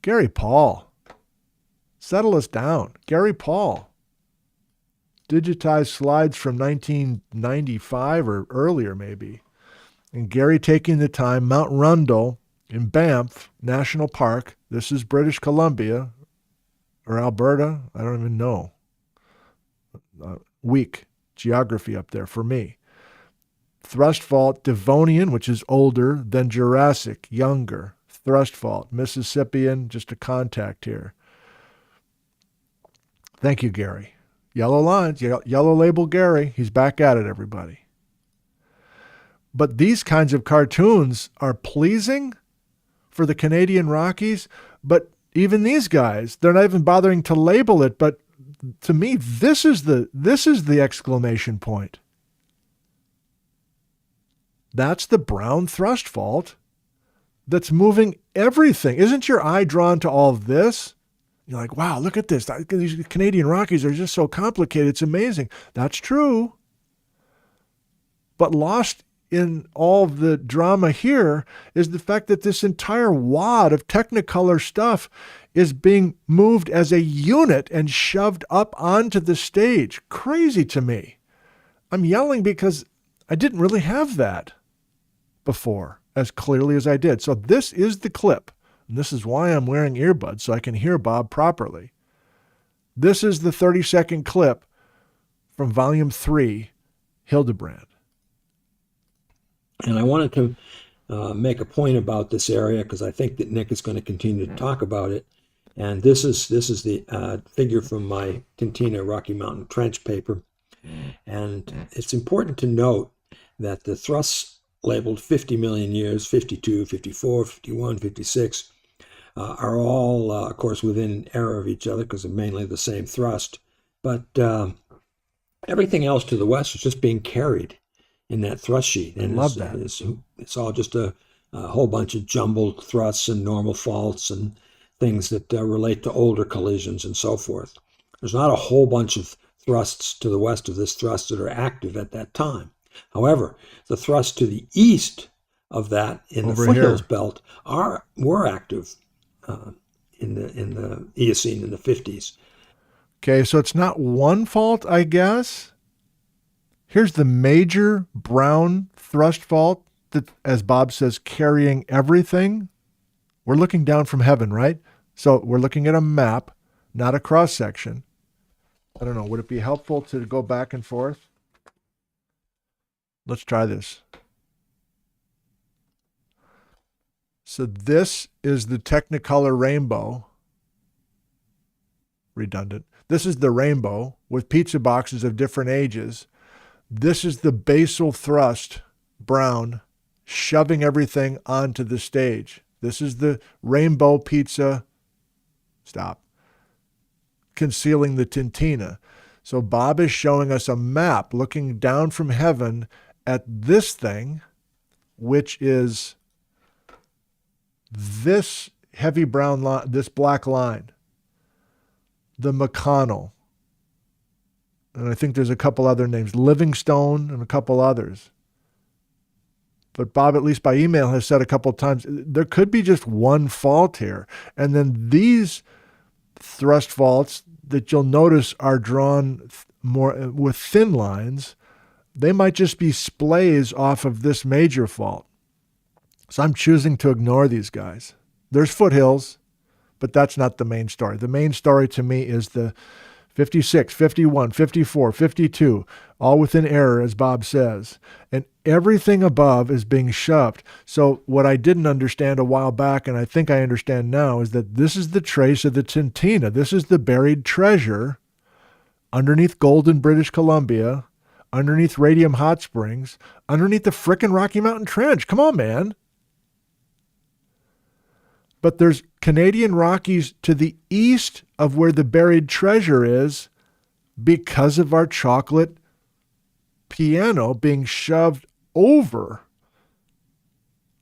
Gary Paul. Settle us down. Gary Paul. Digitized slides from 1995 or earlier maybe. And Gary taking the time, Mount Rundle in Banff National Park. This is British Columbia or Alberta. I don't even know. Weak geography up there for me. Thrust fault, Devonian, which is older than Jurassic, younger. Thrust fault, Mississippian, just a contact here. Thank you, Gary. Yellow lines, yellow label Gary. He's back at it, everybody. But these kinds of cartoons are pleasing for the Canadian Rockies. But even these guys, they're not even bothering to label it. But to me, this is the exclamation point. That's the brown thrust fault that's moving everything. Isn't your eye drawn to all of this? You're like, wow, look at this. These Canadian Rockies are just so complicated. It's amazing. That's true. But lost in all of the drama here is the fact that this entire wad of Technicolor stuff is being moved as a unit and shoved up onto the stage. Crazy to me. I'm yelling because I didn't really have that before as clearly as I did. So this is the clip. And this is why I'm wearing earbuds, so I can hear Bob properly. This is the 30-second clip from Volume 3, Hildebrand. And I wanted to make a point about this area because I think that Nick is going to continue to talk about it. And this is the figure from my Tintina Rocky Mountain Trench paper. And it's important to note that the thrusts labeled 50 million years, 52, 54, 51, 56, are all, of course, within error of each other because they're mainly the same thrust. But everything else to the west is just being carried in that thrust sheet, I and love that. it's all just a whole bunch of jumbled thrusts and normal faults and things that relate to older collisions and so forth. There's not a whole bunch of thrusts to the west of this thrust that are active at that time. However, the thrusts to the east of that in the Over foothills here. belt were active uh, in the Eocene in the 50s. Okay, so it's not one fault, I guess. Here's the major brown thrust fault that, as Bob says, carrying everything. We're looking down from heaven, right? So we're looking at a map, not a cross section. I don't know. Would it be helpful to go back and forth? Let's try this. So this is the Technicolor rainbow. Redundant. This is the rainbow with pizza boxes of different ages. This is the basal thrust, brown, shoving everything onto the stage. This is the rainbow pizza, stop, concealing the Tintina. So Bob is showing us a map looking down from heaven at this thing, which is this heavy brown line, this black line, the McConnell. And I think there's a couple other names, Livingstone and a couple others. But Bob, at least by email, has said a couple of times, there could be just one fault here. And then these thrust faults that you'll notice are drawn more with thin lines, they might just be splays off of this major fault. So I'm choosing to ignore these guys. There's foothills, but that's not the main story. The main story to me is the 56, 51, 54, 52, all within error, as Bob says. And everything above is being shoved. So what I didn't understand a while back, and I think I understand now, is that this is the trace of the Tintina. This is the buried treasure underneath gold in British Columbia, underneath Radium Hot Springs, underneath the frickin' Rocky Mountain Trench. Come on, man. But there's Canadian Rockies to the east of where the buried treasure is because of our chocolate piano being shoved over.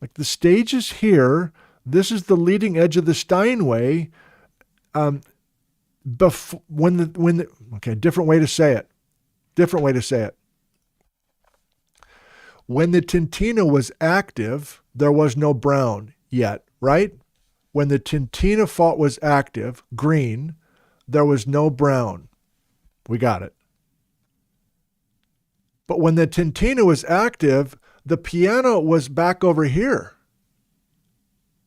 Like the stage is here. This is the leading edge of the Steinway. Okay, different way to say it. Different way to say it. When the Tintina was active, there was no brown yet, right? When the Tintina fault was active, green, there was no brown. We got it. But when the Tintina was active, the piano was back over here.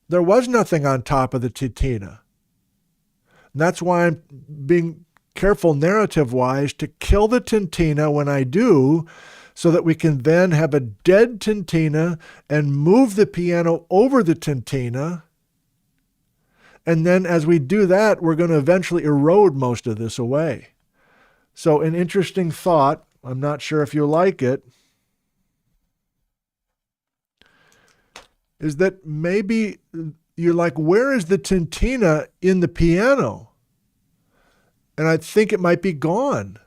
There was nothing on top of the Tintina. And that's why I'm being careful narrative-wise to kill the Tintina when I do, so that we can then have a dead Tintina and move the piano over the Tintina. And then as we do that, we're going to eventually erode most of this away. So an interesting thought, I'm not sure if you like it, is that maybe you're like, where is the Tintina in the piano? And I think it might be gone.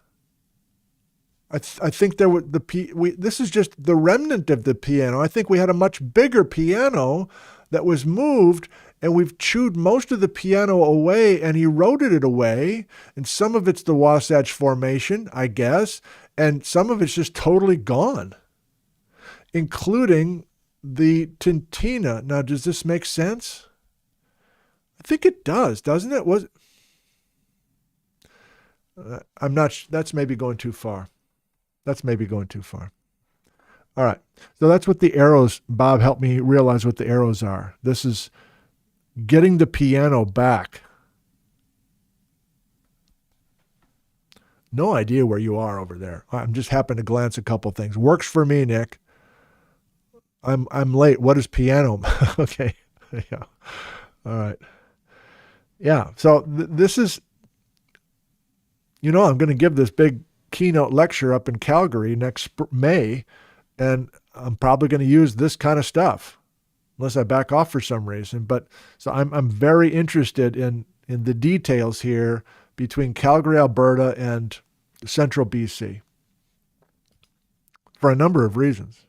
I think there were this is just the remnant of the piano. I think we had a much bigger piano that was moved, and we've chewed most of the piano away and eroded it away. And some of it's the Wasatch Formation, I guess, and some of it's just totally gone, including the Tintina. Now, does this make sense? I think it does, doesn't it? I'm not. That's maybe going too far. That's maybe going too far. All right. So that's what the arrows, Bob helped me realize what the arrows are. This is getting the piano back. No idea where you are over there. I'm just happened to glance a couple things. Works for me, Nick. I'm late. What is piano? Okay. Yeah. All right. Yeah. So this is, I'm going to give this big keynote lecture up in Calgary next May, and I'm probably going to use this kind of stuff unless I back off for some reason. But so I'm very interested in the details here between Calgary, Alberta, and central BC for a number of reasons.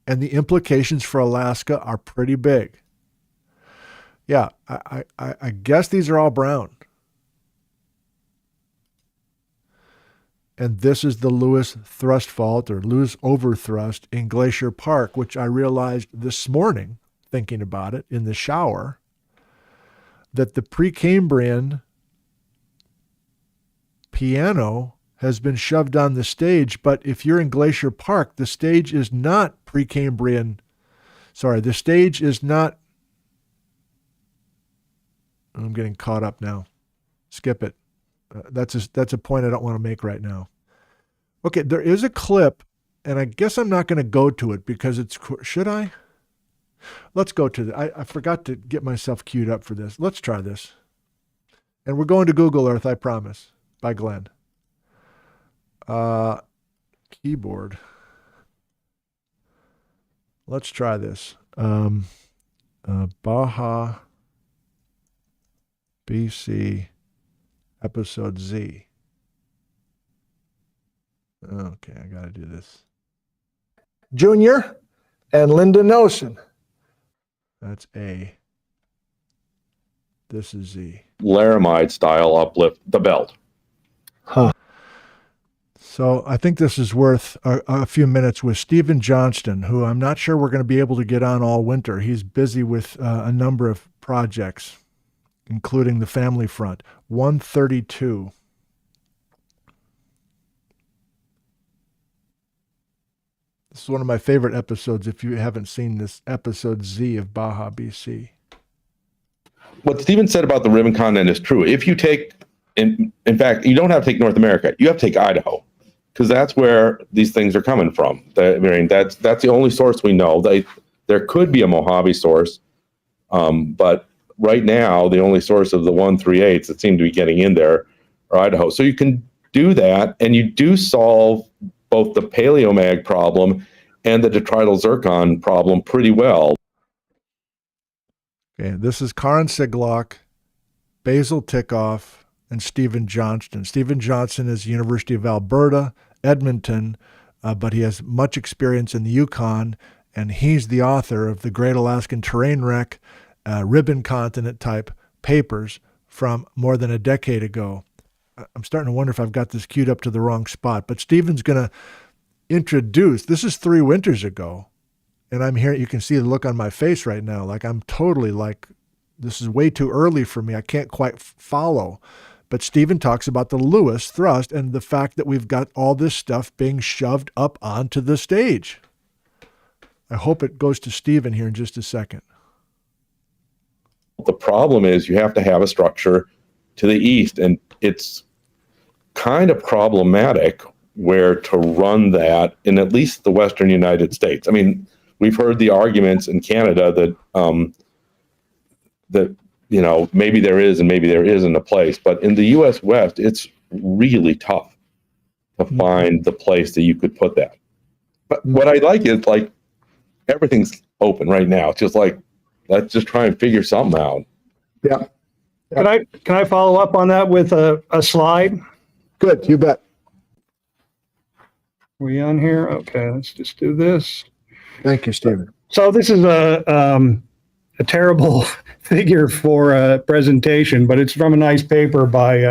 And the implications for Alaska are pretty big. Yeah, I guess these are all brown. And this is the Lewis thrust fault or Lewis overthrust in Glacier Park, which I realized this morning, thinking about it in the shower, that the Precambrian piano has been shoved on the stage. But if you're in Glacier Park, the stage is not Precambrian. Sorry, the stage is not. I'm getting caught up now. Skip it. That's a point I don't want to make right now. Okay, there is a clip, and I guess I'm not going to go to it because it's... Should I? Let's go to it. I forgot to get myself queued up for this. Let's try this. And we're going to Google Earth, I promise, by Glenn. Keyboard. Let's try this. Baja-BC... Episode Z. Okay, I got to do this. Junior and Linda Nosen. That's A. This is Z. Laramide style uplift the belt. Huh. So I think this is worth a few minutes with Stephen Johnston, who I'm not sure we're going to be able to get on all winter. He's busy with a number of projects, including the Family Front. 132. This is one of my favorite episodes if you haven't seen this, episode Z of Baja-BC. What Stephen said about the ribbon continent is true. If you take, in fact, you don't have to take North America. You have to take Idaho, because that's where these things are coming from. I mean, that's the only source we know. There could be a Mojave source, but right now, the only source of the 138s that seem to be getting in there are Idaho. So you can do that, and you do solve both the paleomag problem and the detrital zircon problem pretty well. Okay, this is Karin Siglock, Basil Tikoff, and Stephen Johnston. Stephen Johnston is University of Alberta, Edmonton, but he has much experience in the Yukon, and he's the author of the Great Alaskan Terrain Wreck, ribbon continent type papers from more than a decade ago. I'm starting to wonder if I've got this queued up to the wrong spot, but Stephen's going to introduce, this is 3 winters ago, and I'm here, you can see the look on my face right now, like I'm totally like, this is way too early for me, I can't quite follow. But Stephen talks about the Lewis thrust and the fact that we've got all this stuff being shoved up onto the stage. I hope it goes to Stephen here in just a second. The problem is you have to have a structure to the east, and it's kind of problematic where to run that in at least the Western United States. I mean, we've heard the arguments in Canada that maybe there is and maybe there isn't a place, but in the U.S. West, it's really tough to find the place that you could put that. But what I like is like everything's open right now. It's just like, let's just try and figure something out. Yeah. Can I follow up on that with a slide? Good, you bet. Are we on here? Okay, let's just do this. Thank you, Stephen. So this is a terrible figure for a presentation, but it's from a nice paper by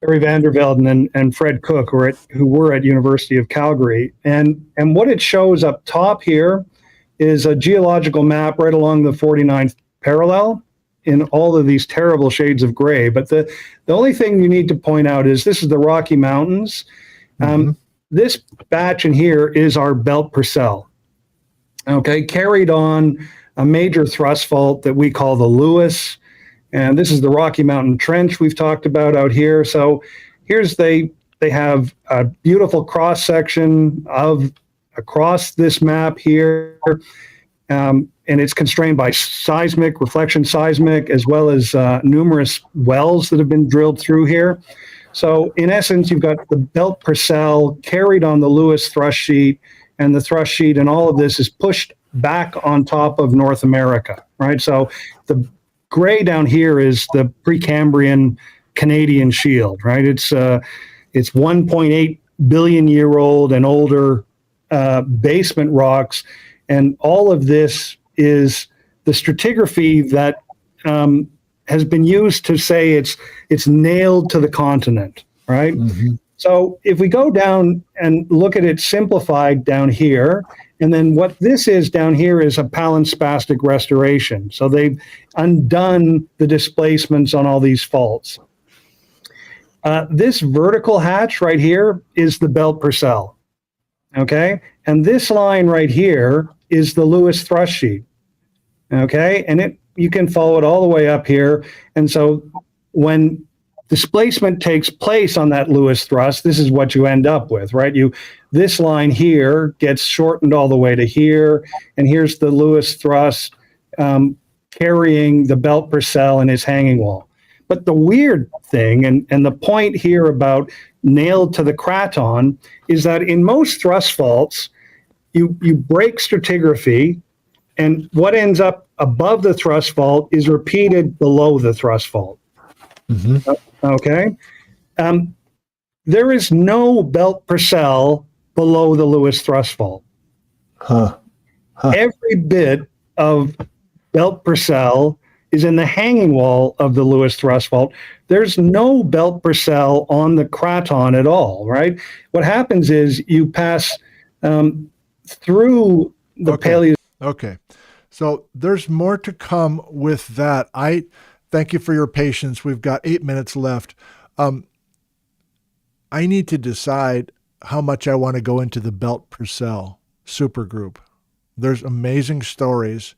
Barry Vandervelden and Fred Cook, who were at University of Calgary. And what it shows up top here is a geological map right along the 49th parallel in all of these terrible shades of gray. But the only thing you need to point out is this is the Rocky Mountains. This batch in here is our belt Purcell. Okay, carried on a major thrust fault that we call the Lewis. And this is the Rocky Mountain Trench we've talked about out here. So here's they have a beautiful cross section of across this map here. And it's constrained by seismic, reflection seismic, as well as numerous wells that have been drilled through here. So in essence, you've got the belt Purcell carried on the Lewis thrust sheet, and the thrust sheet and all of this is pushed back on top of North America, right? So the gray down here is the Precambrian Canadian shield, right? It's 1.8 billion year old and older basement rocks. And all of this is the stratigraphy that has been used to say it's nailed to the continent, right? Mm-hmm. So if we go down and look at it simplified down here, and then what this is down here is a palinspastic restoration. So they've undone the displacements on all these faults. This vertical hatch right here is the belt Purcell, okay? And this line right here is the Lewis thrust sheet, okay? And you can follow it all the way up here. And so when displacement takes place on that Lewis thrust, this is what you end up with, right? This line here gets shortened all the way to here, and here's the Lewis thrust carrying the belt Purcell and his hanging wall. But the weird thing, and the point here about nailed to the craton, is that in most thrust faults, you break stratigraphy, and what ends up above the thrust fault is repeated below the thrust fault. Mm-hmm. Okay? There is no belt Purcell below the Lewis thrust fault. Every bit of belt Purcell is in the hanging wall of the Lewis thrust fault. There's no belt Purcell on the craton at all, right? What happens is you pass through the paleo. Okay. So there's more to come with that. I thank you for your patience. We've got 8 minutes left. I need to decide how much I want to go into the belt Purcell supergroup. There's amazing stories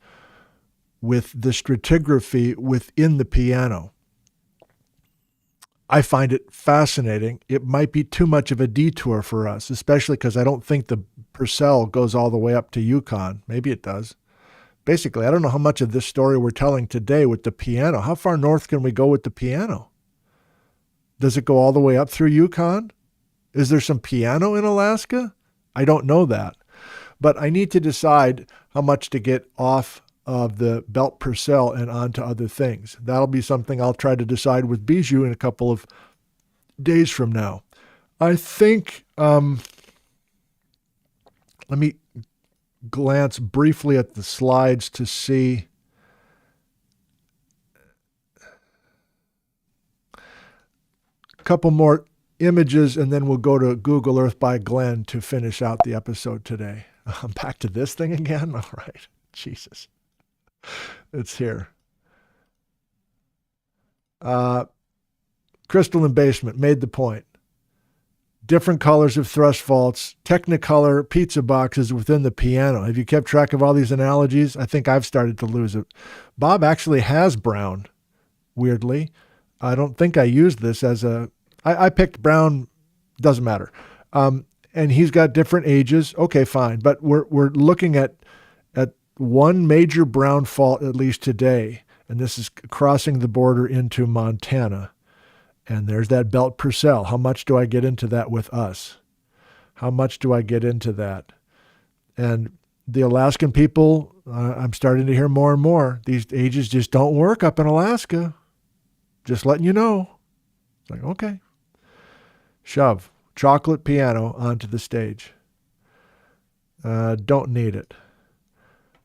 with the stratigraphy within the piano. I find it fascinating. It might be too much of a detour for us, especially because I don't think the Purcell goes all the way up to Yukon. Maybe it does. Basically, I don't know how much of this story we're telling today with the piano. How far north can we go with the piano? Does it go all the way up through Yukon? Is there some piano in Alaska? I don't know that. But I need to decide how much to get off of the belt Purcell and onto other things. That'll be something I'll try to decide with Bijou in a couple of days from now. I think, let me glance briefly at the slides to see. A couple more images, and then we'll go to Google Earth by Glenn to finish out the episode today. I'm back to this thing again? All right. Jesus. It's here. Crystalline basement, made the point. Different colors of thrust faults, Technicolor pizza boxes within the piano. Have you kept track of all these analogies? I think I've started to lose it. Bob actually has brown, weirdly. I don't think I used this as I picked brown, doesn't matter. And he's got different ages. Okay, fine. But we're looking at one major brown fault, at least today, and this is crossing the border into Montana. And there's that belt Purcell. How much do I get into that with us? How much do I get into that? And the Alaskan people, I'm starting to hear more and more, these ages just don't work up in Alaska. Just letting you know. It's like, okay. Shove. Chocolate piano onto the stage. Don't need it.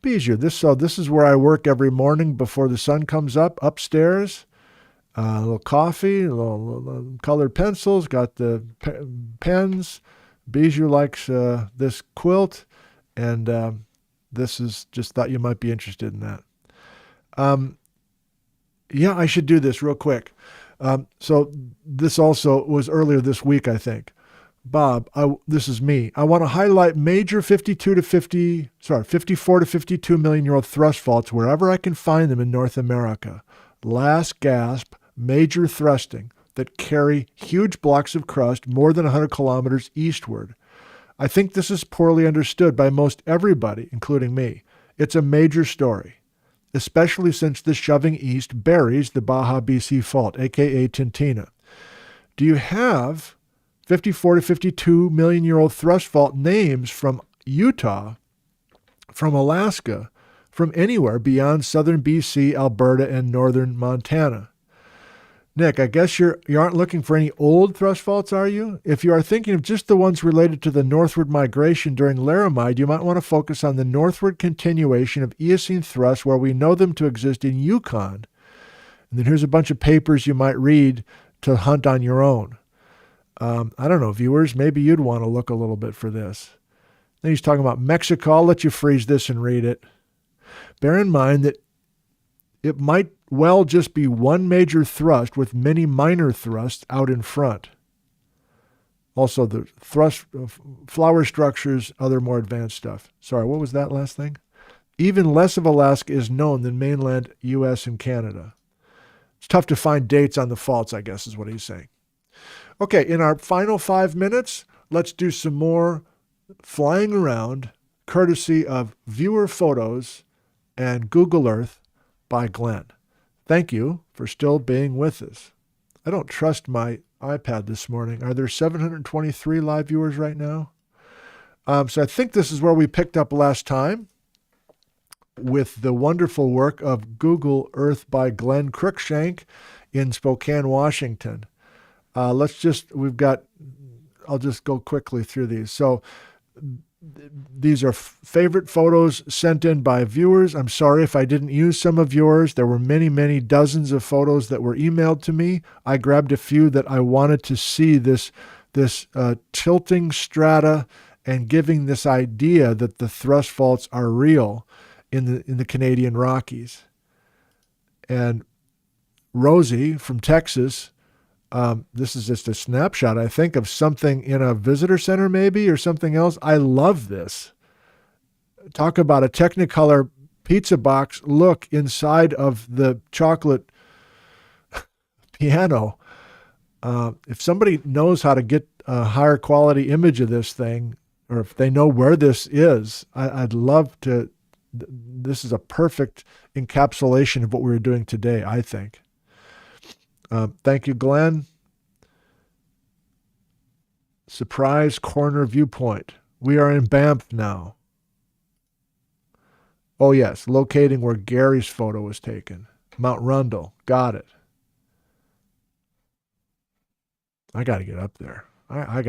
Bijou, this is where I work every morning before the sun comes up, upstairs. A little coffee, a little colored pencils, got the pens. Bijou likes this quilt, and this is just thought you might be interested in that. Yeah, I should do this real quick. So this also was earlier this week, I think. Bob, this is me. I want to highlight major 54 to 52 million year old thrust faults wherever I can find them in North America. Last gasp, major thrusting that carry huge blocks of crust more than 100 kilometers eastward. I think this is poorly understood by most everybody, including me. It's a major story, especially since the shoving east buries the Baja-BC fault, aka Tintina. Do you have 54 to 52 million-year-old thrust fault names from Utah, from Alaska, from anywhere beyond southern BC, Alberta, and northern Montana? Nick, I guess you aren't looking for any old thrust faults, are you? If you are thinking of just the ones related to the northward migration during Laramide, you might want to focus on the northward continuation of Eocene thrusts where we know them to exist in Yukon. And then here's a bunch of papers you might read to hunt on your own. I don't know, viewers, maybe you'd want to look a little bit for this. Then he's talking about Mexico. I'll let you freeze this and read it. Bear in mind that it might well just be one major thrust with many minor thrusts out in front. Also, the thrust, flower structures, other more advanced stuff. Sorry, what was that last thing? Even less of Alaska is known than mainland U.S. and Canada. It's tough to find dates on the faults, I guess, is what he's saying. Okay, in our final 5 minutes, let's do some more flying around, courtesy of viewer photos and Google Earth by Glenn. Thank you for still being with us. I don't trust my iPad this morning. Are there 723 live viewers right now? So I think this is where we picked up last time with the wonderful work of Google Earth by Glenn Cruikshank in Spokane, Washington. I'll just go quickly through these. So these are favorite photos sent in by viewers. I'm sorry if I didn't use some of yours. There were many, many dozens of photos that were emailed to me. I grabbed a few that I wanted to see this tilting strata and giving this idea that the thrust faults are real in the Canadian Rockies. And Rosie from Texas, this is just a snapshot, I think, of something in a visitor center maybe or something else. I love this. Talk about a Technicolor pizza box look inside of the chocolate piano. If somebody knows how to get a higher quality image of this thing, or if they know where this is, I'd love to. This is a perfect encapsulation of what we were doing today, I think. Thank you, Glenn. Surprise corner viewpoint. We are in Banff now. Oh, yes, locating where Gary's photo was taken. Mount Rundle. Got it. I got to get up there. I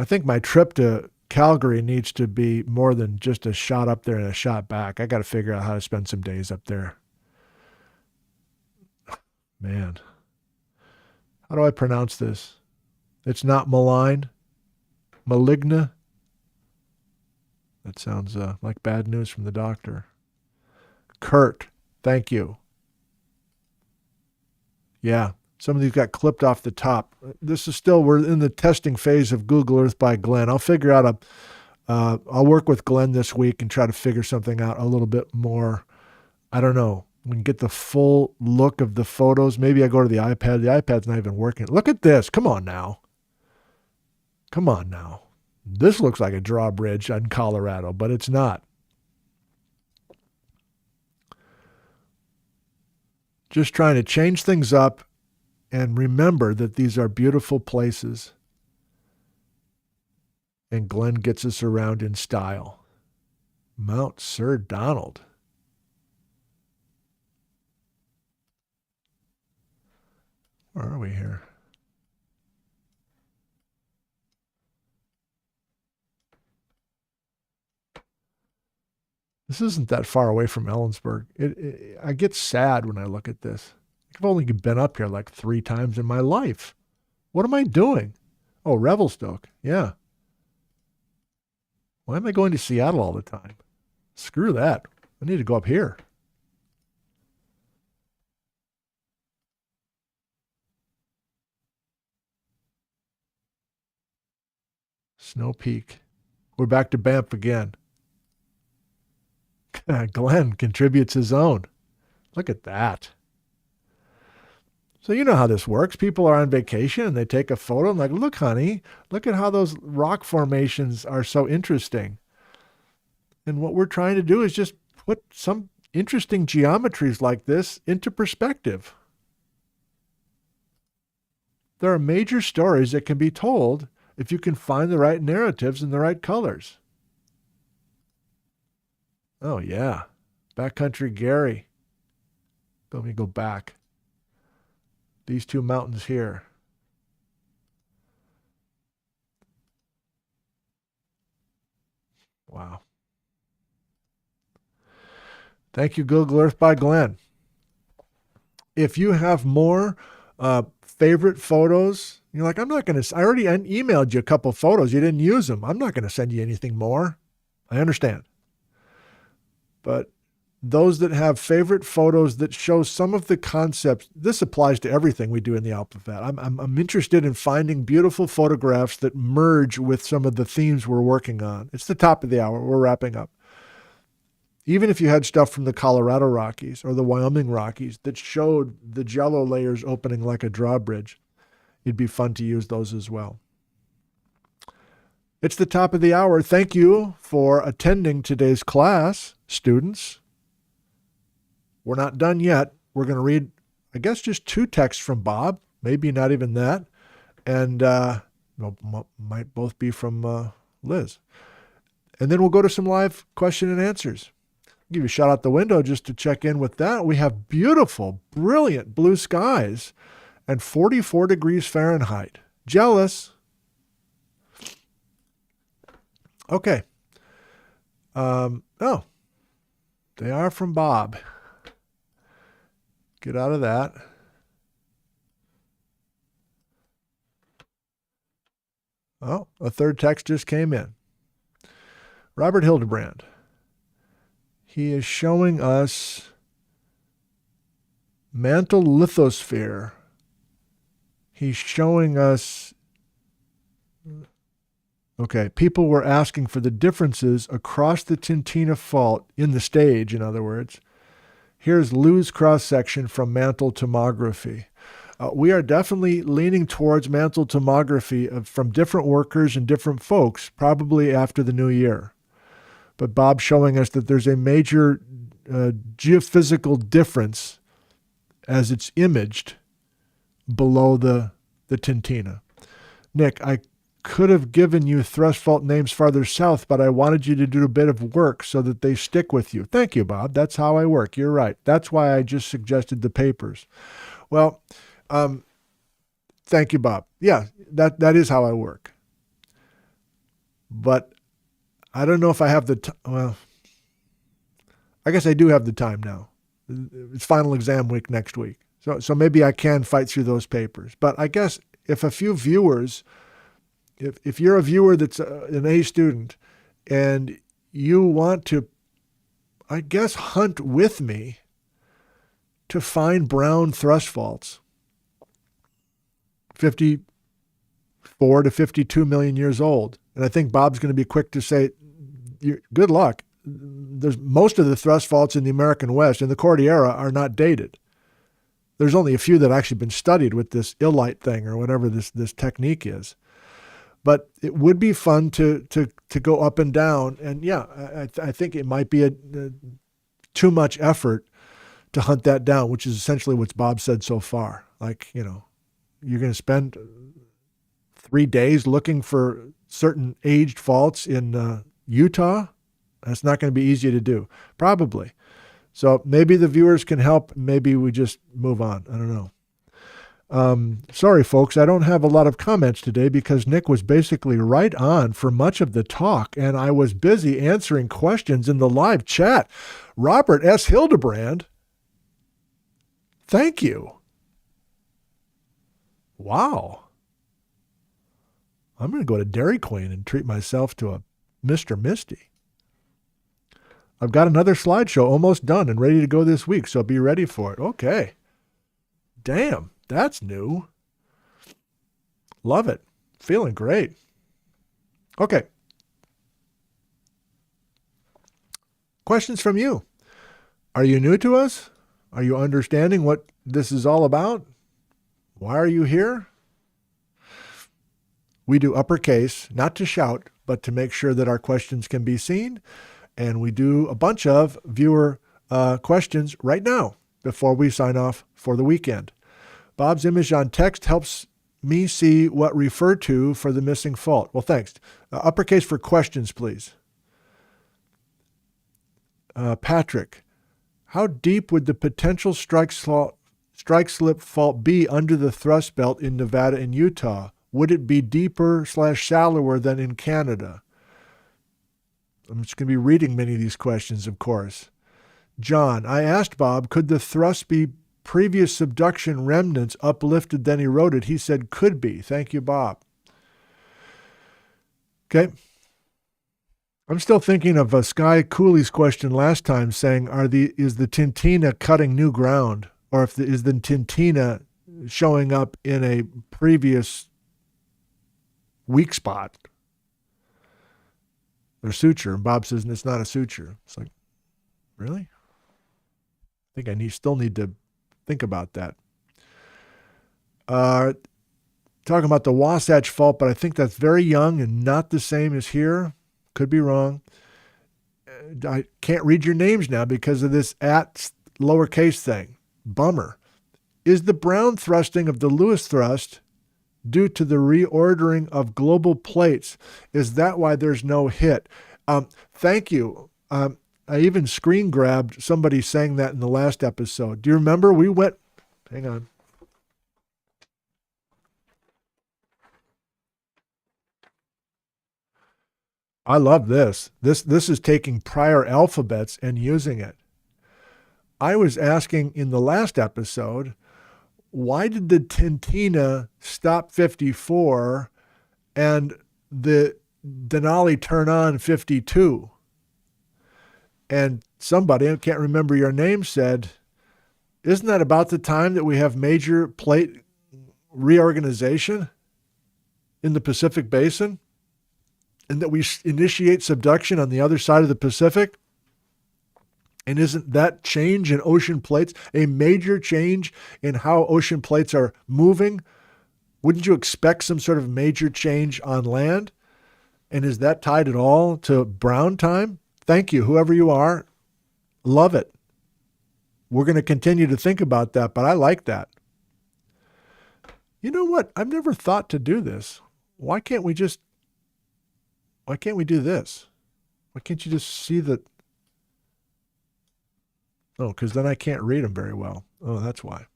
think my trip to Calgary needs to be more than just a shot up there and a shot back. I got to figure out how to spend some days up there. Man. How do I pronounce this? It's not malign. Maligna. That sounds like bad news from the doctor. Kurt, thank you. Yeah, some of these got clipped off the top. This is still, we're in the testing phase of Google Earth by Glenn. I'll figure out I'll work with Glenn this week and try to figure something out a little bit more. I don't know. We can get the full look of the photos. Maybe I go to the iPad. The iPad's not even working. Look at this. Come on now. Come on now. This looks like a drawbridge in Colorado, but it's not. Just trying to change things up and remember that these are beautiful places. And Glenn gets us around in style. Mount Sir Donald. Where are we here? This isn't that far away from Ellensburg. I get sad when I look at this. I've only been up here like 3 times in my life. What am I doing? Oh, Revelstoke. Yeah. Why am I going to Seattle all the time? Screw that. I need to go up here. Snow Peak. We're back to Banff again. Glenn contributes his own. Look at that. So you know how this works. People are on vacation and they take a photo and like, look, honey, look at how those rock formations are so interesting. And what we're trying to do is just put some interesting geometries like this into perspective. There are major stories that can be told if you can find the right narratives and the right colors. Oh, yeah. Backcountry Gary. Let me go back. These two mountains here. Wow. Thank you, Google Earth by Glenn. If you have more favorite photos, you're like, I already emailed you a couple photos. You didn't use them. I'm not going to send you anything more. I understand. But those that have favorite photos that show some of the concepts, this applies to everything we do in the alphabet. I'm interested in finding beautiful photographs that merge with some of the themes we're working on. It's the top of the hour. We're wrapping up. Even if you had stuff from the Colorado Rockies or the Wyoming Rockies that showed the jello layers opening like a drawbridge, it'd be fun to use those as well. It's the top of the hour. Thank you for attending today's class, students. We're not done yet. We're going to read, I guess, just 2 texts from Bob, maybe not even that, and might both be from Liz. And then we'll go to some live question and answers. I'll give you a shot out the window just to check in with that. We have beautiful, brilliant blue skies and 44 degrees Fahrenheit. Jealous. Okay. Oh, they are from Bob. Get out of that. Oh, a third text just came in. Robert Hildebrand. He is showing us mantle lithosphere. He's showing us, okay, people were asking for the differences across the Tintina Fault in the stage, in other words. Here's Lou's cross-section from mantle tomography. We are definitely leaning towards mantle tomography from different workers and different folks, probably after the new year. But Bob's showing us that there's a major geophysical difference as it's imaged below the Tintina. Nick, I could have given you thrust fault names farther south, but I wanted you to do a bit of work so that they stick with you. Thank you, Bob. That's how I work. You're right. That's why I just suggested the papers. Well, thank you, Bob. Yeah, that is how I work. But I don't know if I have the time. Well, I guess I do have the time now. It's final exam week next week. So maybe I can fight through those papers. But I guess if a few viewers, if you're a viewer that's an A student and you want to, I guess, hunt with me to find brown thrust faults, 54 to 52 million years old. And I think Bob's going to be quick to say, good luck. There's most of the thrust faults in the American West and the Cordillera are not dated. There's only a few that have actually been studied with this illite thing or whatever this technique is. But it would be fun to go up and down. And yeah, I think it might be too much effort to hunt that down, which is essentially what Bob said so far. Like, you're going to spend 3 days looking for certain aged faults in Utah. That's not going to be easy to do, probably. So maybe the viewers can help. Maybe we just move on. I don't know. Sorry, folks, I don't have a lot of comments today because Nick was basically right on for much of the talk, and I was busy answering questions in the live chat. Robert S. Hildebrand, thank you. Wow. I'm going to go to Dairy Queen and treat myself to a Mr. Misty. I've got another slideshow almost done and ready to go this week, so be ready for it. Okay. Damn, that's new. Love it. Feeling great. Okay. Questions from you. Are you new to us? Are you understanding what this is all about? Why are you here? We do uppercase, not to shout, but to make sure that our questions can be seen. And we do a bunch of viewer questions right now before we sign off for the weekend. Bob's image on text helps me see what referred to for the missing fault. Well, thanks. Uppercase for questions, please. Patrick, how deep would the potential strike slip fault be under the thrust belt in Nevada and Utah? Would it be deeper/shallower than in Canada? I'm just going to be reading many of these questions, of course. John, I asked Bob, could the thrust be previous subduction remnants uplifted then eroded? He said could be. Thank you, Bob. Okay. I'm still thinking of Sky Cooley's question last time saying, is the Tintina cutting new ground? Or is the Tintina showing up in a previous weak spot or suture? And Bob says, it's not a suture. It's like, really? I think I still need to think about that. Talking about the Wasatch Fault, but I think that's very young and not the same as here. Could be wrong. I can't read your names now because of this at lowercase thing. Bummer. Is the brown thrusting of the Lewis thrust due to the reordering of global plates? Is that why there's no hit? Thank you. I even screen grabbed somebody saying that in the last episode. Do you remember hang on. I love this. This is taking prior alphabets and using it. I was asking in the last episode, why did the Tintina stop 54 and the Denali turn on 52? And somebody, I can't remember your name, said, isn't that about the time that we have major plate reorganization in the Pacific Basin? And that we initiate subduction on the other side of the Pacific? And isn't that change in ocean plates a major change in how ocean plates are moving? Wouldn't you expect some sort of major change on land? And is that tied at all to brown time? Thank you, whoever you are. Love it. We're going to continue to think about that, but I like that. You know what? I've never thought to do this. Why can't we do this? Why can't you just see the... Oh, because then I can't read them very well. Oh, that's why.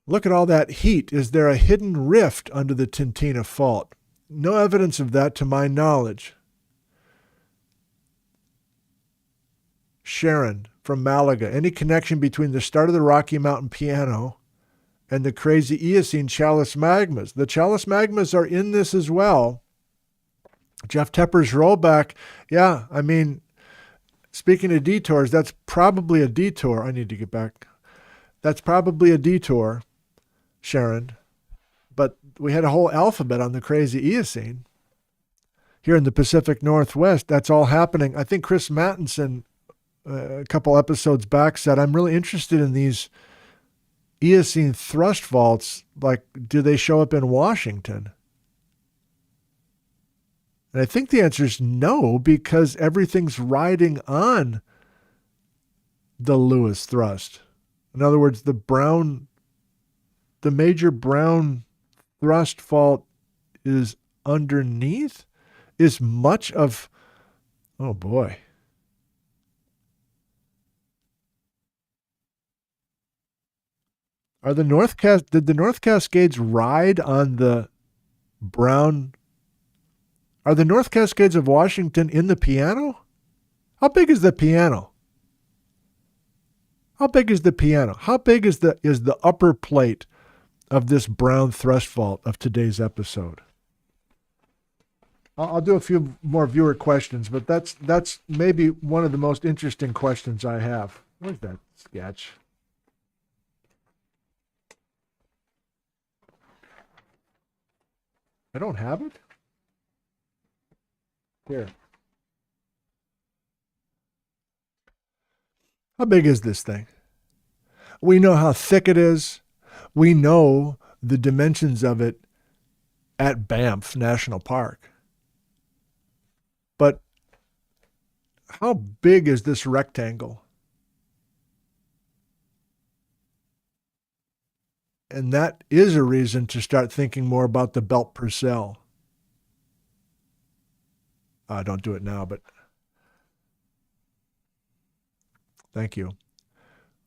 Look at all that heat. Is there a hidden rift under the Tintina fault? No evidence of that to my knowledge. Sharon from Malaga. Any connection between the start of the Rocky Mountain piano and the crazy Eocene chalice magmas? The chalice magmas are in this as well. Jeff Tepper's rollback. Yeah, I mean, speaking of detours, that's probably a detour. I need to get back. That's probably a detour, Sharon. But we had a whole alphabet on the crazy Eocene. Here in the Pacific Northwest, that's all happening. I think Chris Mattinson, a couple episodes back, said, I'm really interested in these Eocene thrust faults. Like, do they show up in Washington? And I think the answer is no, because everything's riding on the Lewis thrust. In other words, the major brown thrust fault is underneath, is much of, oh boy. Did the North Cascades ride on the brown? Are the North Cascades of Washington in the piano? How big is the piano? How big is the piano? How big is the upper plate of this brown thrust fault of today's episode? I'll do a few more viewer questions, but that's maybe one of the most interesting questions I have. Where's that sketch? I don't have it. Here. How big is this thing? We know how thick it is. We know the dimensions of it at Banff National Park. But how big is this rectangle? And that is a reason to start thinking more about the belt per cell. Don't do it now, but thank you.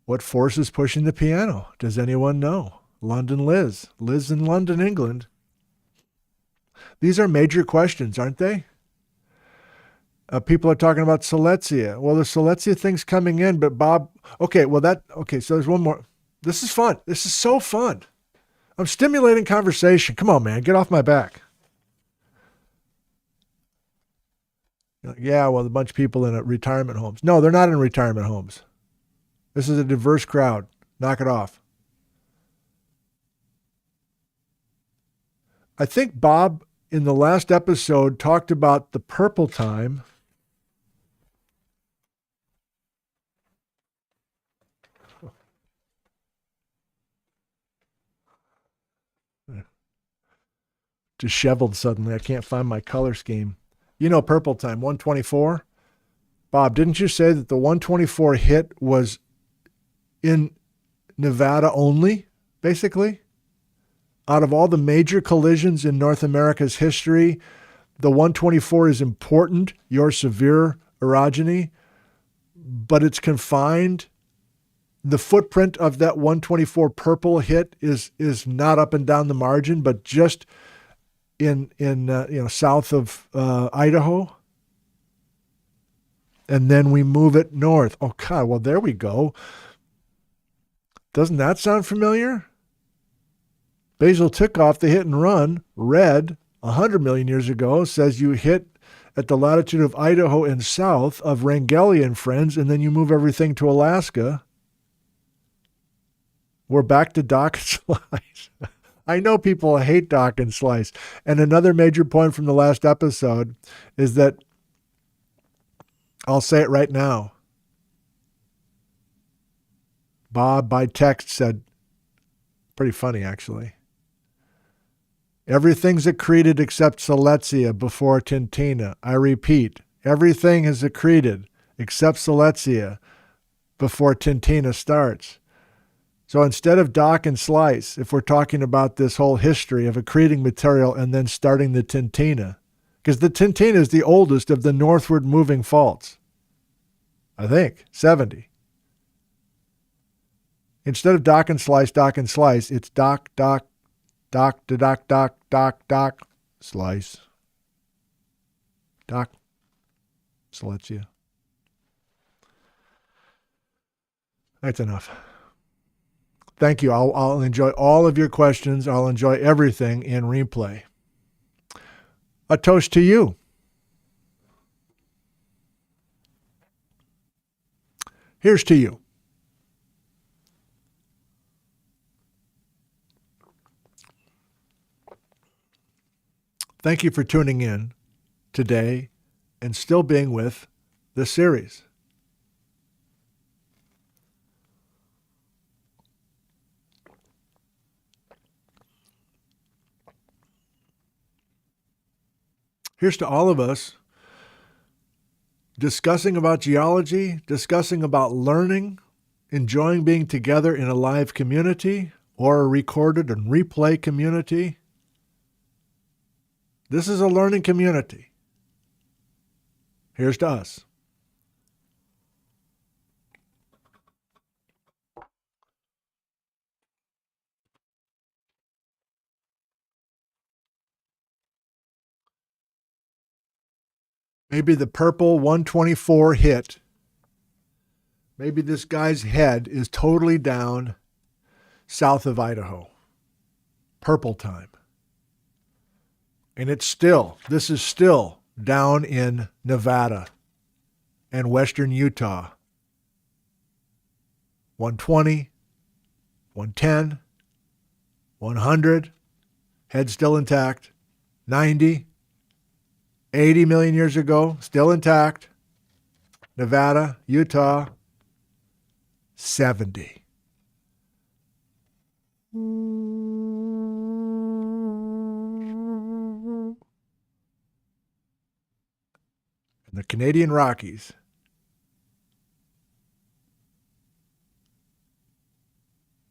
What force is pushing the piano? Does anyone know? London Liz. Liz in London, England. These are major questions, aren't they? People are talking about Silesia. Well, the Silesia thing's coming in, but Bob, so there's one more. This is fun. This is so fun. I'm stimulating conversation. Come on, man, get off my back. Yeah, well, a bunch of people in retirement homes. No, they're not in retirement homes. This is a diverse crowd. Knock it off. I think Bob, in the last episode, talked about the purple time. Disheveled suddenly. I can't find my color scheme. You know purple time, 124. Bob, didn't you say that the 124 hit was in Nevada only, basically? Out of all the major collisions in North America's history, the 124 is important, your severe orogeny, but it's confined. The footprint of that 124 purple hit is not up and down the margin, but just in south of Idaho. And then we move it north. Oh, God, well, there we go. Doesn't that sound familiar? Basil Tikoff, the hit and run, read 100 million years ago, says you hit at the latitude of Idaho and south of Wrangell and friends, and then you move everything to Alaska. We're back to dock and slice. I know people hate dock and slice. And another major point from the last episode is that, I'll say it right now, Bob by text said, pretty funny actually, everything's accreted except Silesia before Tintina. I repeat, everything is accreted except Silesia before Tintina starts. So instead of dock and slice, if we're talking about this whole history of accreting material and then starting the Tintina, because the Tintina is the oldest of the northward moving faults, I think, 70. Instead of dock and slice, it's dock, slice. Dock, Silesia. That's enough. Thank you. I'll enjoy all of your questions. I'll enjoy everything in replay. A toast to you. Here's to you. Thank you for tuning in today and still being with the series. Here's to all of us discussing about geology, discussing about learning, enjoying being together in a live community or a recorded and replay community. This is a learning community. Here's to us. Maybe the purple 124 hit. Maybe this guy's head is totally down south of Idaho. Purple time. And this is still down in Nevada and western Utah. 120, 110, 100, head still intact. 90, 80 million years ago, still intact. Nevada, Utah, 70. the Canadian Rockies.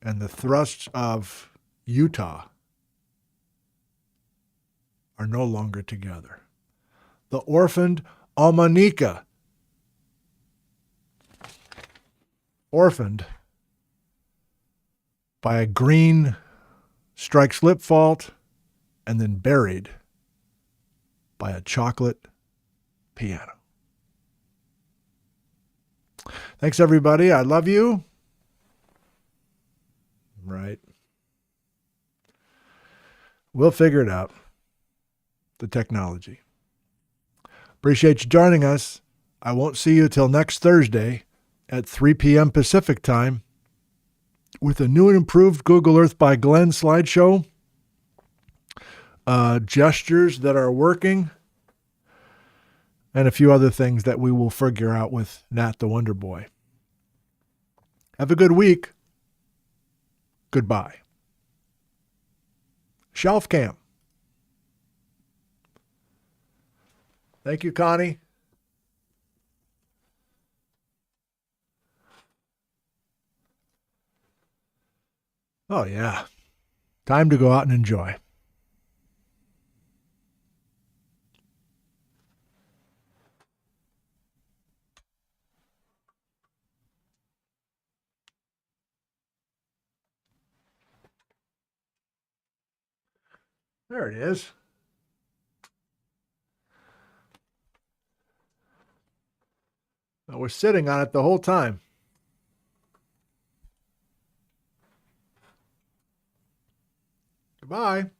And the thrusts of Utah are no longer together. The orphaned Almanica, orphaned by a green strike slip fault and then buried by a chocolate piano. Thanks, everybody. I love you. Right. We'll figure it out. The technology. Appreciate you joining us. I won't see you till next Thursday at 3 p.m. Pacific time with a new and improved Google Earth by Glenn slideshow. Gestures that are working, and a few other things that we will figure out with Nat the Wonder Boy. Have a good week. Goodbye. Shelf Cam. Thank you, Connie. Oh, yeah. Time to go out and enjoy. There it is. I was sitting on it the whole time. Goodbye.